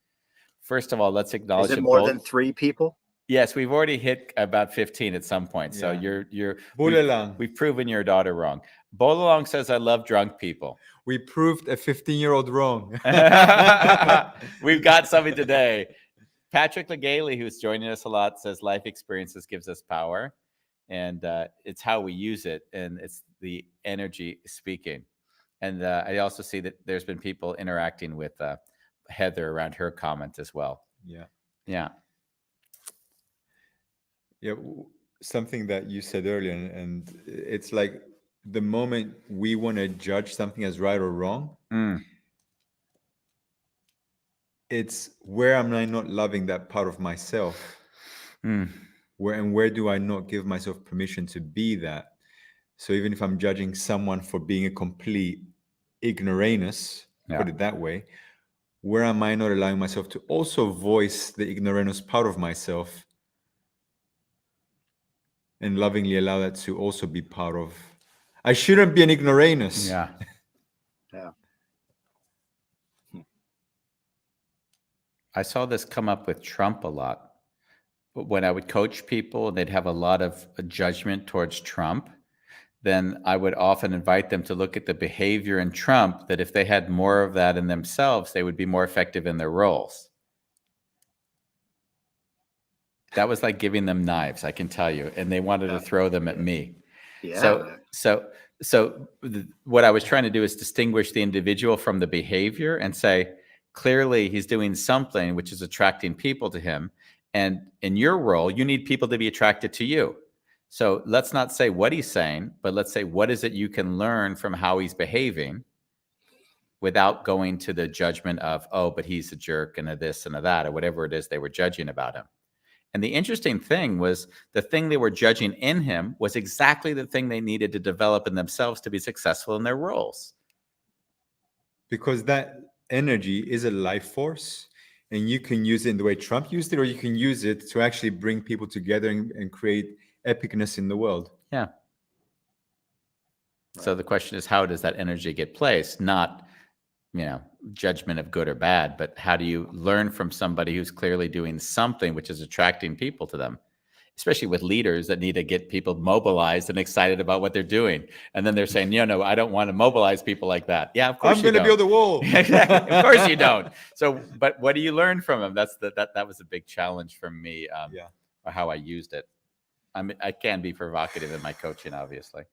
First of all, let's acknowledge. Is it more than 3 people? Yes, we've already hit about 15 at some point. So Yeah. we've, we've proven your daughter wrong. Bolalong says, I love drunk people. We proved a 15-year-old wrong. We've got something today. Patrick Legaly, who's joining us a lot, says life experiences gives us power. And it's how we use it. And it's the energy speaking. And I also see that there's been people interacting with Heather around her comment as well. Yeah. Yeah. Yeah. Something that you said earlier, and it's like the moment we want to judge something as right or wrong, it's where am I not loving that part of myself? Where do I not give myself permission to be that? So even if I'm judging someone for being a complete ignoramus, put it that way, where am I not allowing myself to also voice the ignoramus part of myself and lovingly allow that to also be part of, I shouldn't be an ignoramus. Yeah. Yeah. I saw this come up with Trump a lot. When I would coach people and they'd have a lot of judgment towards Trump, then I would often invite them to look at the behavior in Trump, that if they had more of that in themselves, they would be more effective in their roles. That was like giving them knives, I can tell you, and they wanted to throw them at me. Yeah. So what I was trying to do is distinguish the individual from the behavior and say, clearly he's doing something which is attracting people to him. And in your role, you need people to be attracted to you. So let's not say what he's saying, but let's say, what is it you can learn from how he's behaving without going to the judgment of, oh, but he's a jerk and a this and a that, or whatever it is they were judging about him. And the interesting thing was the thing they were judging in him was exactly the thing they needed to develop in themselves to be successful in their roles. Because that energy is a life force, and you can use it in the way Trump used it, or you can use it to actually bring people together and create epicness in the world. Yeah. So the question is, how does that energy get placed? Not, judgment of good or bad, but how do you learn from somebody who's clearly doing something which is attracting people to them, especially with leaders that need to get people mobilized and excited about what they're doing. And then they're saying, no, I don't want to mobilize people like that. Yeah, of course I'm going to build a wall. Exactly. Of course you don't. So, but what do you learn from them? That was a big challenge for me, or how I used it. I can be provocative in my coaching, obviously.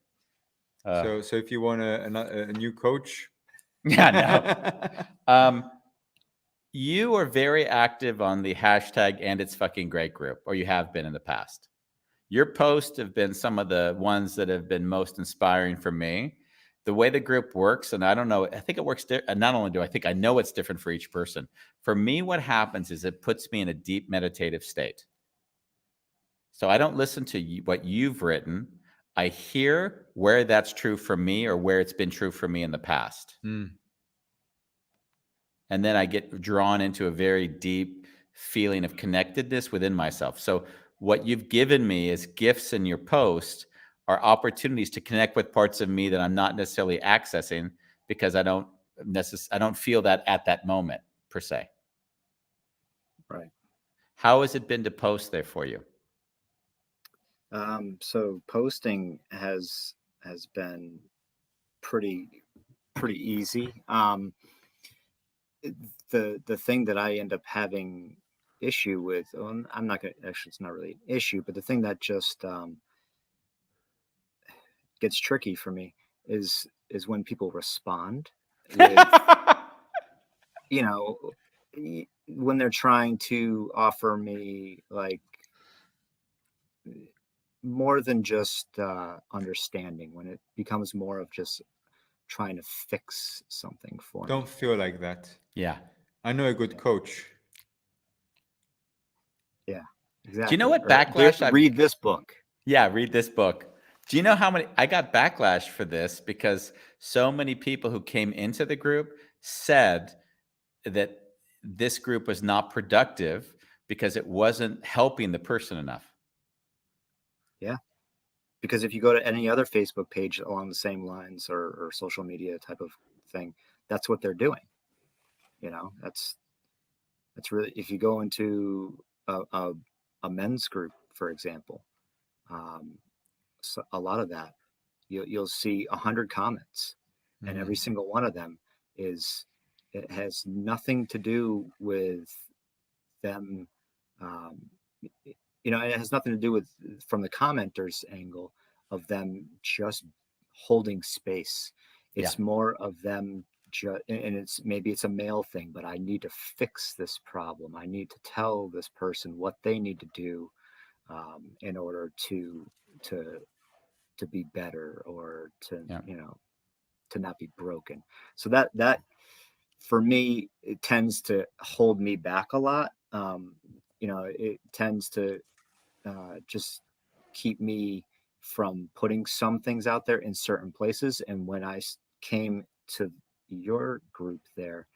So if you want a new coach. Yeah, no. You are very active on the hashtag and it's fucking great group, or you have been in the past. Your posts have been some of the ones that have been most inspiring for me. The way the group works, and I don't know, I think it works. Not only do I think, I know it's different for each person. For me, what happens is it puts me in a deep meditative state. So I don't listen to what you've written. I hear where that's true for me or where it's been true for me in the past. And then I get drawn into a very deep feeling of connectedness within myself. So what you've given me as gifts in your post are opportunities to connect with parts of me that I'm not necessarily accessing because I don't feel that at that moment per se. Right. How has it been to post there for you? So posting has been pretty easy. The thing that I end up having issue with, well, I'm not gonna, actually it's not really an issue, but the thing that just gets tricky for me is when people respond with, when they're trying to offer me like more than just understanding, when it becomes more of just trying to fix something for me. Don't feel like that. Yeah. I know a good coach. Yeah, exactly. Do you know what Backlash? Read this book. Yeah, read this book. Do you know how many? I got backlash for this because so many people who came into the group said that this group was not productive because it wasn't helping the person enough. Yeah. Because if you go to any other Facebook page along the same lines or social media type of thing, that's what they're doing. That's really, if you go into a a men's group, for example, so a lot of that, you'll see 100 comments, and every single one of them it has nothing to do with them. Um, it has nothing to do with from the commenters angle of them just holding space. It's more of them and maybe it's a male thing, but I need to fix this problem. I need to tell this person what they need to do in order to be better, or to to not be broken. So that for me, it tends to hold me back a lot. It tends to just keep me from putting some things out there in certain places. And when I came to your group there,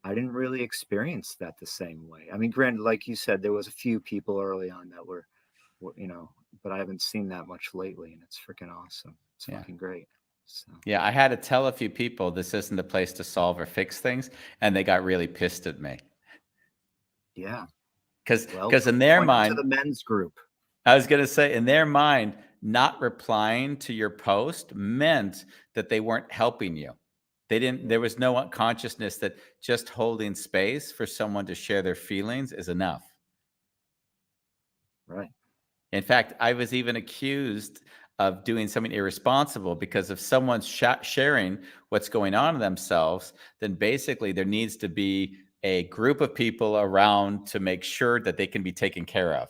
I didn't really experience that the same way. I mean, granted, like you said, there was a few people early on that were but I haven't seen that much lately, and it's freaking awesome. It's fucking great. So. Yeah, I had to tell a few people this isn't the place to solve or fix things, and they got really pissed at me. Yeah. Because in their mind, to the men's group. I was going to say, in their mind, not replying to your post meant that they weren't helping you. There was no consciousness that just holding space for someone to share their feelings is enough. Right. In fact, I was even accused of doing something irresponsible, because if someone's sharing what's going on in themselves, then basically there needs to be a group of people around to make sure that they can be taken care of.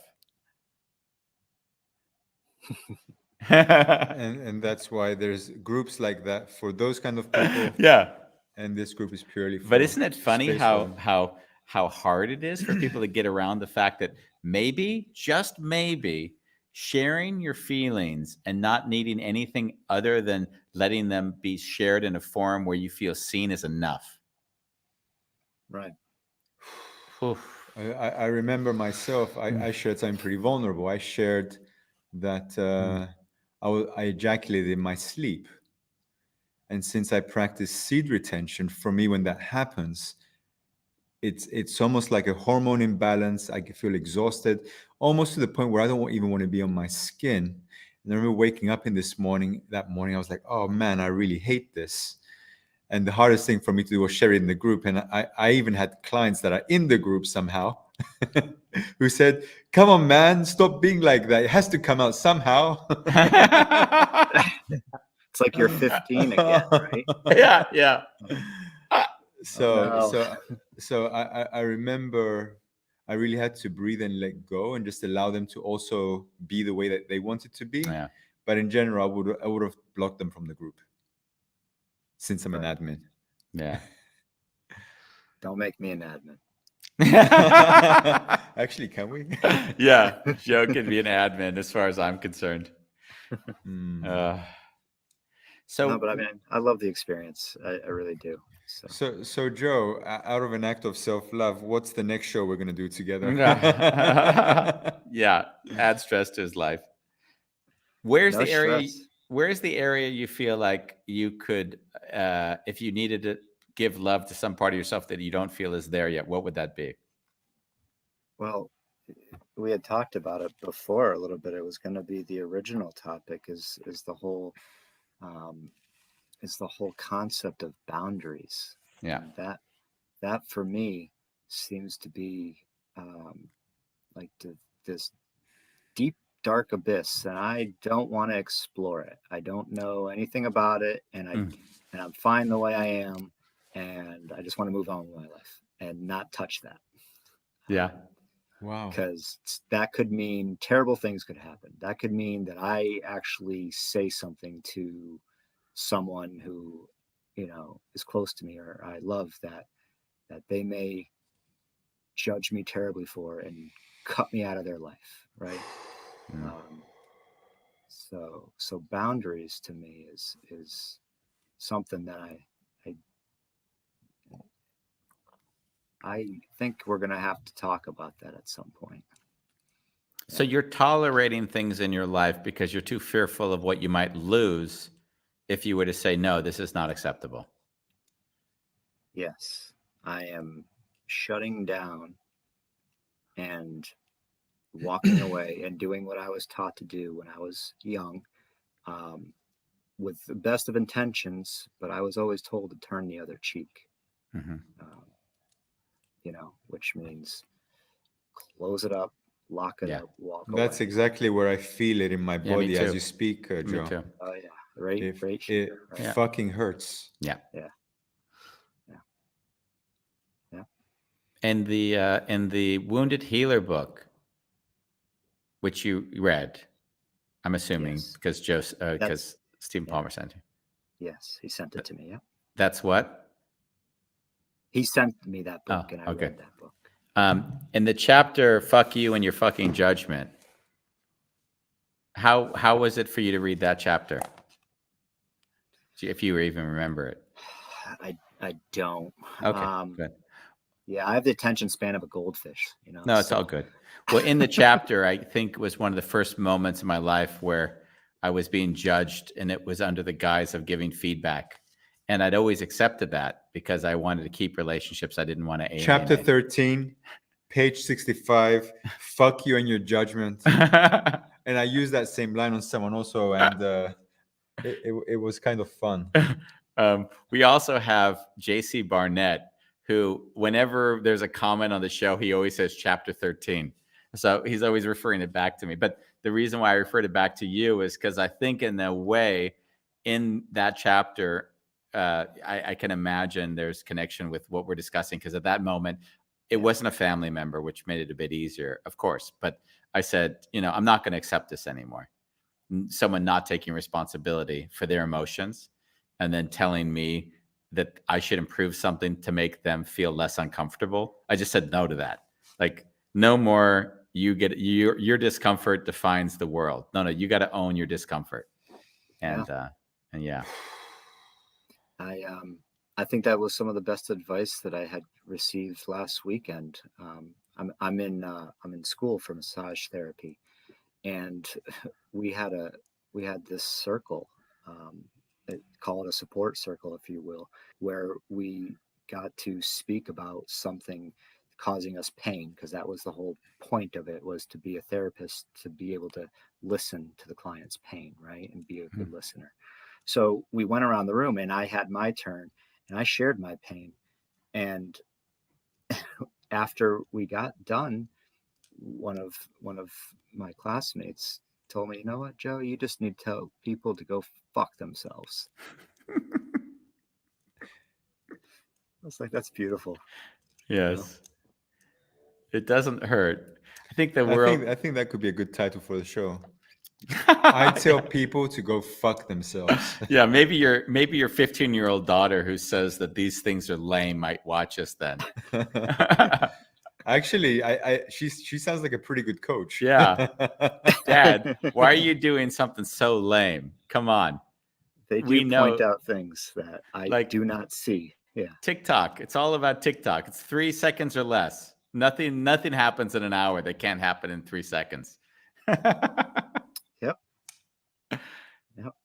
and that's why there's groups like that for those kind of people. Yeah. And this group is purely for But isn't it funny space how hard it is for people to get around the fact that maybe, just maybe, sharing your feelings and not needing anything other than letting them be shared in a forum where you feel seen is enough. Right. I remember myself, I shared something pretty vulnerable. I shared that I ejaculated in my sleep. And since I practice seed retention, for me, when that happens, it's almost like a hormone imbalance. I feel exhausted, almost to the point where I don't even want to be on my skin. And I remember waking up that morning, I was like, oh man, I really hate this. And the hardest thing for me to do was share it in the group. And I even had clients that are in the group somehow who said, come on, man, stop being like that. It has to come out somehow. It's like you're 15 again, right? Yeah. So I remember I really had to breathe and let go and just allow them to also be the way that they wanted to be. Yeah. But in general, I would have blocked them from the group since I'm an admin. Yeah. Don't make me an admin. Actually, can we? Yeah, Joe can be an admin as far as I'm concerned. No, but I mean, I love the experience. I really do. So Joe, out of an act of self-love, what's the next show we're going to do together? Yeah, add stress to his life. Where's No the area? stress. Where's the area you feel like you could, if you needed to give love to some part of yourself that you don't feel is there yet? What would that be? Well, we had talked about it before a little bit. It was going to be the original topic is the whole concept of boundaries. Yeah. And that for me seems to be like this deep, dark abyss, and I don't want to explore it. I don't know anything about it, and I'm fine the way I am, and I just want to move on with my life and not touch that. Yeah. Wow. Because that could mean terrible things could happen. That could mean that I actually say something to someone who, is close to me or I love that they may judge me terribly for and cut me out of their life. Right. So boundaries to me is something that I think we're going to have to talk about that at some point. So you're tolerating things in your life because you're too fearful of what you might lose if you were to say, no, this is not acceptable. Yes, I am shutting down and walking away and doing what I was taught to do when I was young, with the best of intentions, but I was always told to turn the other cheek. You know, which means close it up, lock it up, walk That's away. exactly where I feel it in my Yeah, me body as too. you speak, Joe. Me too. Oh yeah, right, It here, right? fucking hurts. Yeah. Yeah. And the Wounded Healer book, which you read, I'm assuming, Yes. because because Stephen Palmer sent you. Yes, he sent it to me. Yeah. That's what? He sent me that book, and I read that book. In the chapter "Fuck You and Your Fucking Judgment," how was it for you to read that chapter? If you even remember it. I don't. Okay, good. Yeah, I have the attention span of a goldfish. You know. No, it's all good. Well, in the chapter, I think it was one of the first moments in my life where I was being judged, and it was under the guise of giving feedback. And I'd always accepted that because I wanted to keep relationships. I didn't want to alienate. Chapter 13, page 65, fuck you and your judgment. And I used that same line on someone also, and it was kind of fun. We also have JC Barnett, who whenever there's a comment on the show, he always says chapter 13. So he's always referring it back to me. But the reason why I referred it back to you is because I think in a way, in that chapter, I can imagine there's connection with what we're discussing, because at that moment, it wasn't a family member, which made it a bit easier, of course. But I said, I'm not going to accept this anymore. Someone not taking responsibility for their emotions and then telling me that I should improve something to make them feel less uncomfortable. I just said no to that. Like, no more. You get your discomfort defines the world. No, you got to own your discomfort. And yeah. I think that was some of the best advice that I had received last weekend. I'm in school for massage therapy, and we had this circle, call it a support circle, if you will, where we got to speak about something causing us pain, because that was the whole point of it, was to be a therapist, to be able to listen to the client's pain, right, and be a good listener. So we went around the room, and I had my turn, and I shared my pain. And after we got done, one of my classmates told me, "You know what, Joe? You just need to tell people to go fuck themselves." I was like, "That's beautiful." Yes. It doesn't hurt. I think the world. I think that could be a good title for the show. I tell people to go fuck themselves. Yeah, maybe your 15-year-old daughter who says that these things are lame might watch us then. Actually, she sounds like a pretty good coach. Yeah. Dad, why are you doing something so lame? Come on. They do point out things that I do not see. Yeah. TikTok. It's all about TikTok. It's 3 seconds or less. Nothing happens in an hour that can't happen in 3 seconds. Yep.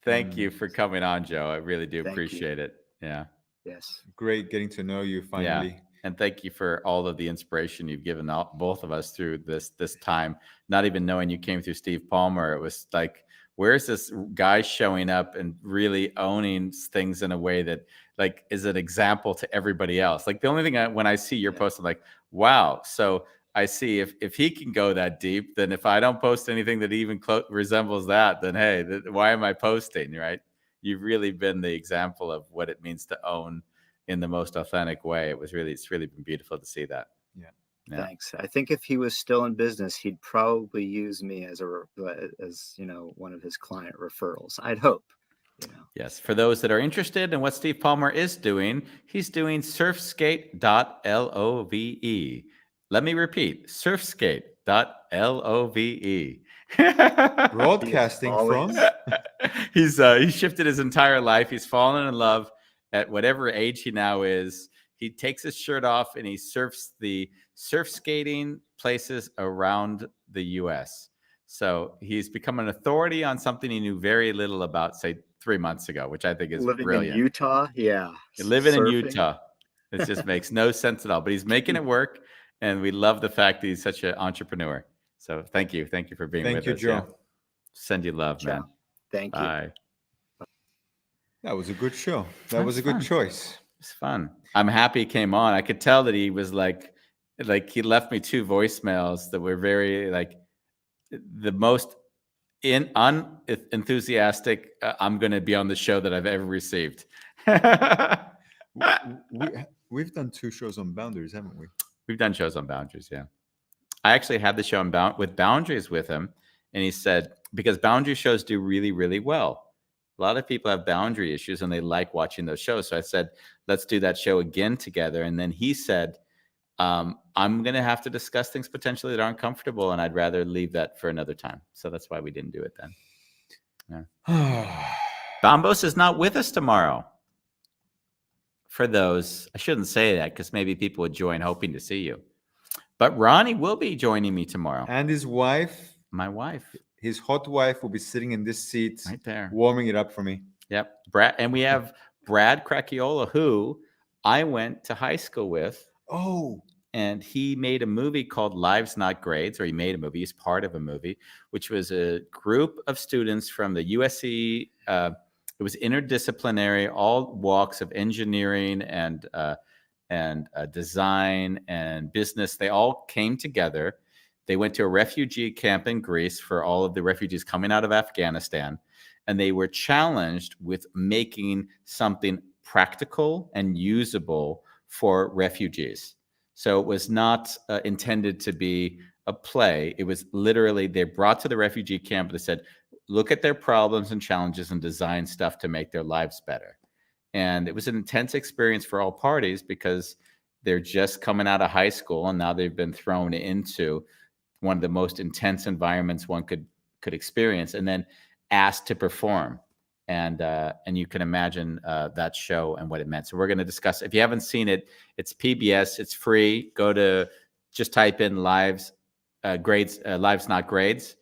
Thank you for coming on, Joe. I really do appreciate it. Yeah. Yes. Great getting to know you finally. Yeah. And thank you for all of the inspiration you've given both of us through this time. Not even knowing you came through Steve Palmer, it was like, where's this guy showing up and really owning things in a way that like is an example to everybody else? Like the only thing when I see your post, I'm like, wow. So I see if he can go that deep, then if I don't post anything that even resembles that, then hey, why am I posting, right? You've really been the example of what it means to own in the most authentic way. It's really been beautiful to see that. Yeah. Thanks. I think if he was still in business, he'd probably use me as one of his client referrals. I'd hope. Yes. For those that are interested in what Steve Palmer is doing, he's doing surfskate.love. Let me repeat, surfskate.love. Broadcasting from. He's shifted his entire life. He's fallen in love at whatever age he now is. He takes his shirt off and he surfs the surf skating places around the U.S. So he's become an authority on something he knew very little about, say, 3 months ago, which I think is living brilliant. In Utah, living in Utah. It just makes no sense at all. But he's making it work, and we love the fact that he's such an entrepreneur. So thank you for being Thank with you, us. Joe. Yeah. Send you love, Ciao. man. Thank you. Bye. That was a good show. That That's was a good fun. choice. It's fun. I'm happy he came on. I could tell that he was like he left me 2 voicemails that were very like the most enthusiastic. I'm going to be on the show that I've ever received. We've done 2 shows on boundaries, haven't we? We've done shows on boundaries. Yeah. I actually had the show on with boundaries with him. And he said, because boundary shows do really, really well. A lot of people have boundary issues and they like watching those shows. So I said, let's do that show again together. And then he said, I'm going to have to discuss things potentially that aren't comfortable. And I'd rather leave that for another time. So that's why we didn't do it then. Yeah. Bambos is not with us tomorrow. For those, I shouldn't say that because maybe people would join hoping to see you. But Ronnie will be joining me tomorrow. And his wife, my wife, his hot wife, will be sitting in this seat right there, warming it up for me. Yep. Brad, and we have Brad Cracchiola, who I went to high school with. Oh. And he made a movie called Lives Not Grades, or he made a movie. He's part of a movie, which was a group of students from the USC. It was interdisciplinary, all walks of engineering and design and business. They all came together. They went to a refugee camp in Greece for all of the refugees coming out of Afghanistan. And they were challenged with making something practical and usable for refugees. So it was not intended to be a play. It was literally, they brought to the refugee camp, they said, look at their problems and challenges and design stuff to make their lives better. And it was an intense experience for all parties because they're just coming out of high school and now they've been thrown into one of the most intense environments one could experience, and then asked to perform. And you can imagine that show and what it meant. So we're going to discuss. If you haven't seen it, it's PBS. It's free. Go to just type in Lives Grades, Lives Not Grades,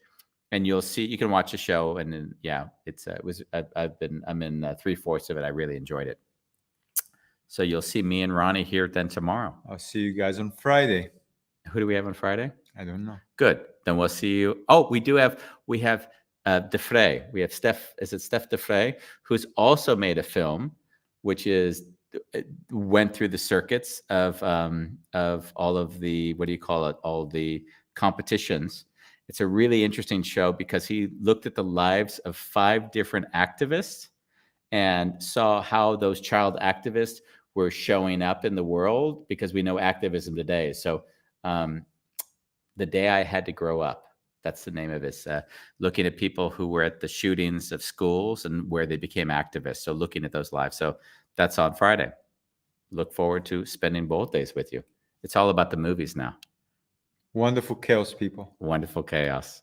and you'll see. You can watch the show. And then, yeah, I'm in 3/4 of it. I really enjoyed it. So you'll see me and Ronnie here then tomorrow. I'll see you guys on Friday. Who do we have on Friday? I don't know. Good. Then we'll see you. Oh, we have Defray. We have Steph Defray, who's also made a film, which went through the circuits of all of the, what do you call it? All the competitions. It's a really interesting show because he looked at the lives of 5 different activists and saw how those child activists were showing up in the world, because we know activism today. So The Day I Had to Grow Up. That's the name of it. Looking at people who were at the shootings of schools and where they became activists. So looking at those lives. So that's on Friday. Look forward to spending both days with you. It's all about the movies now. Wonderful chaos, people. Wonderful chaos.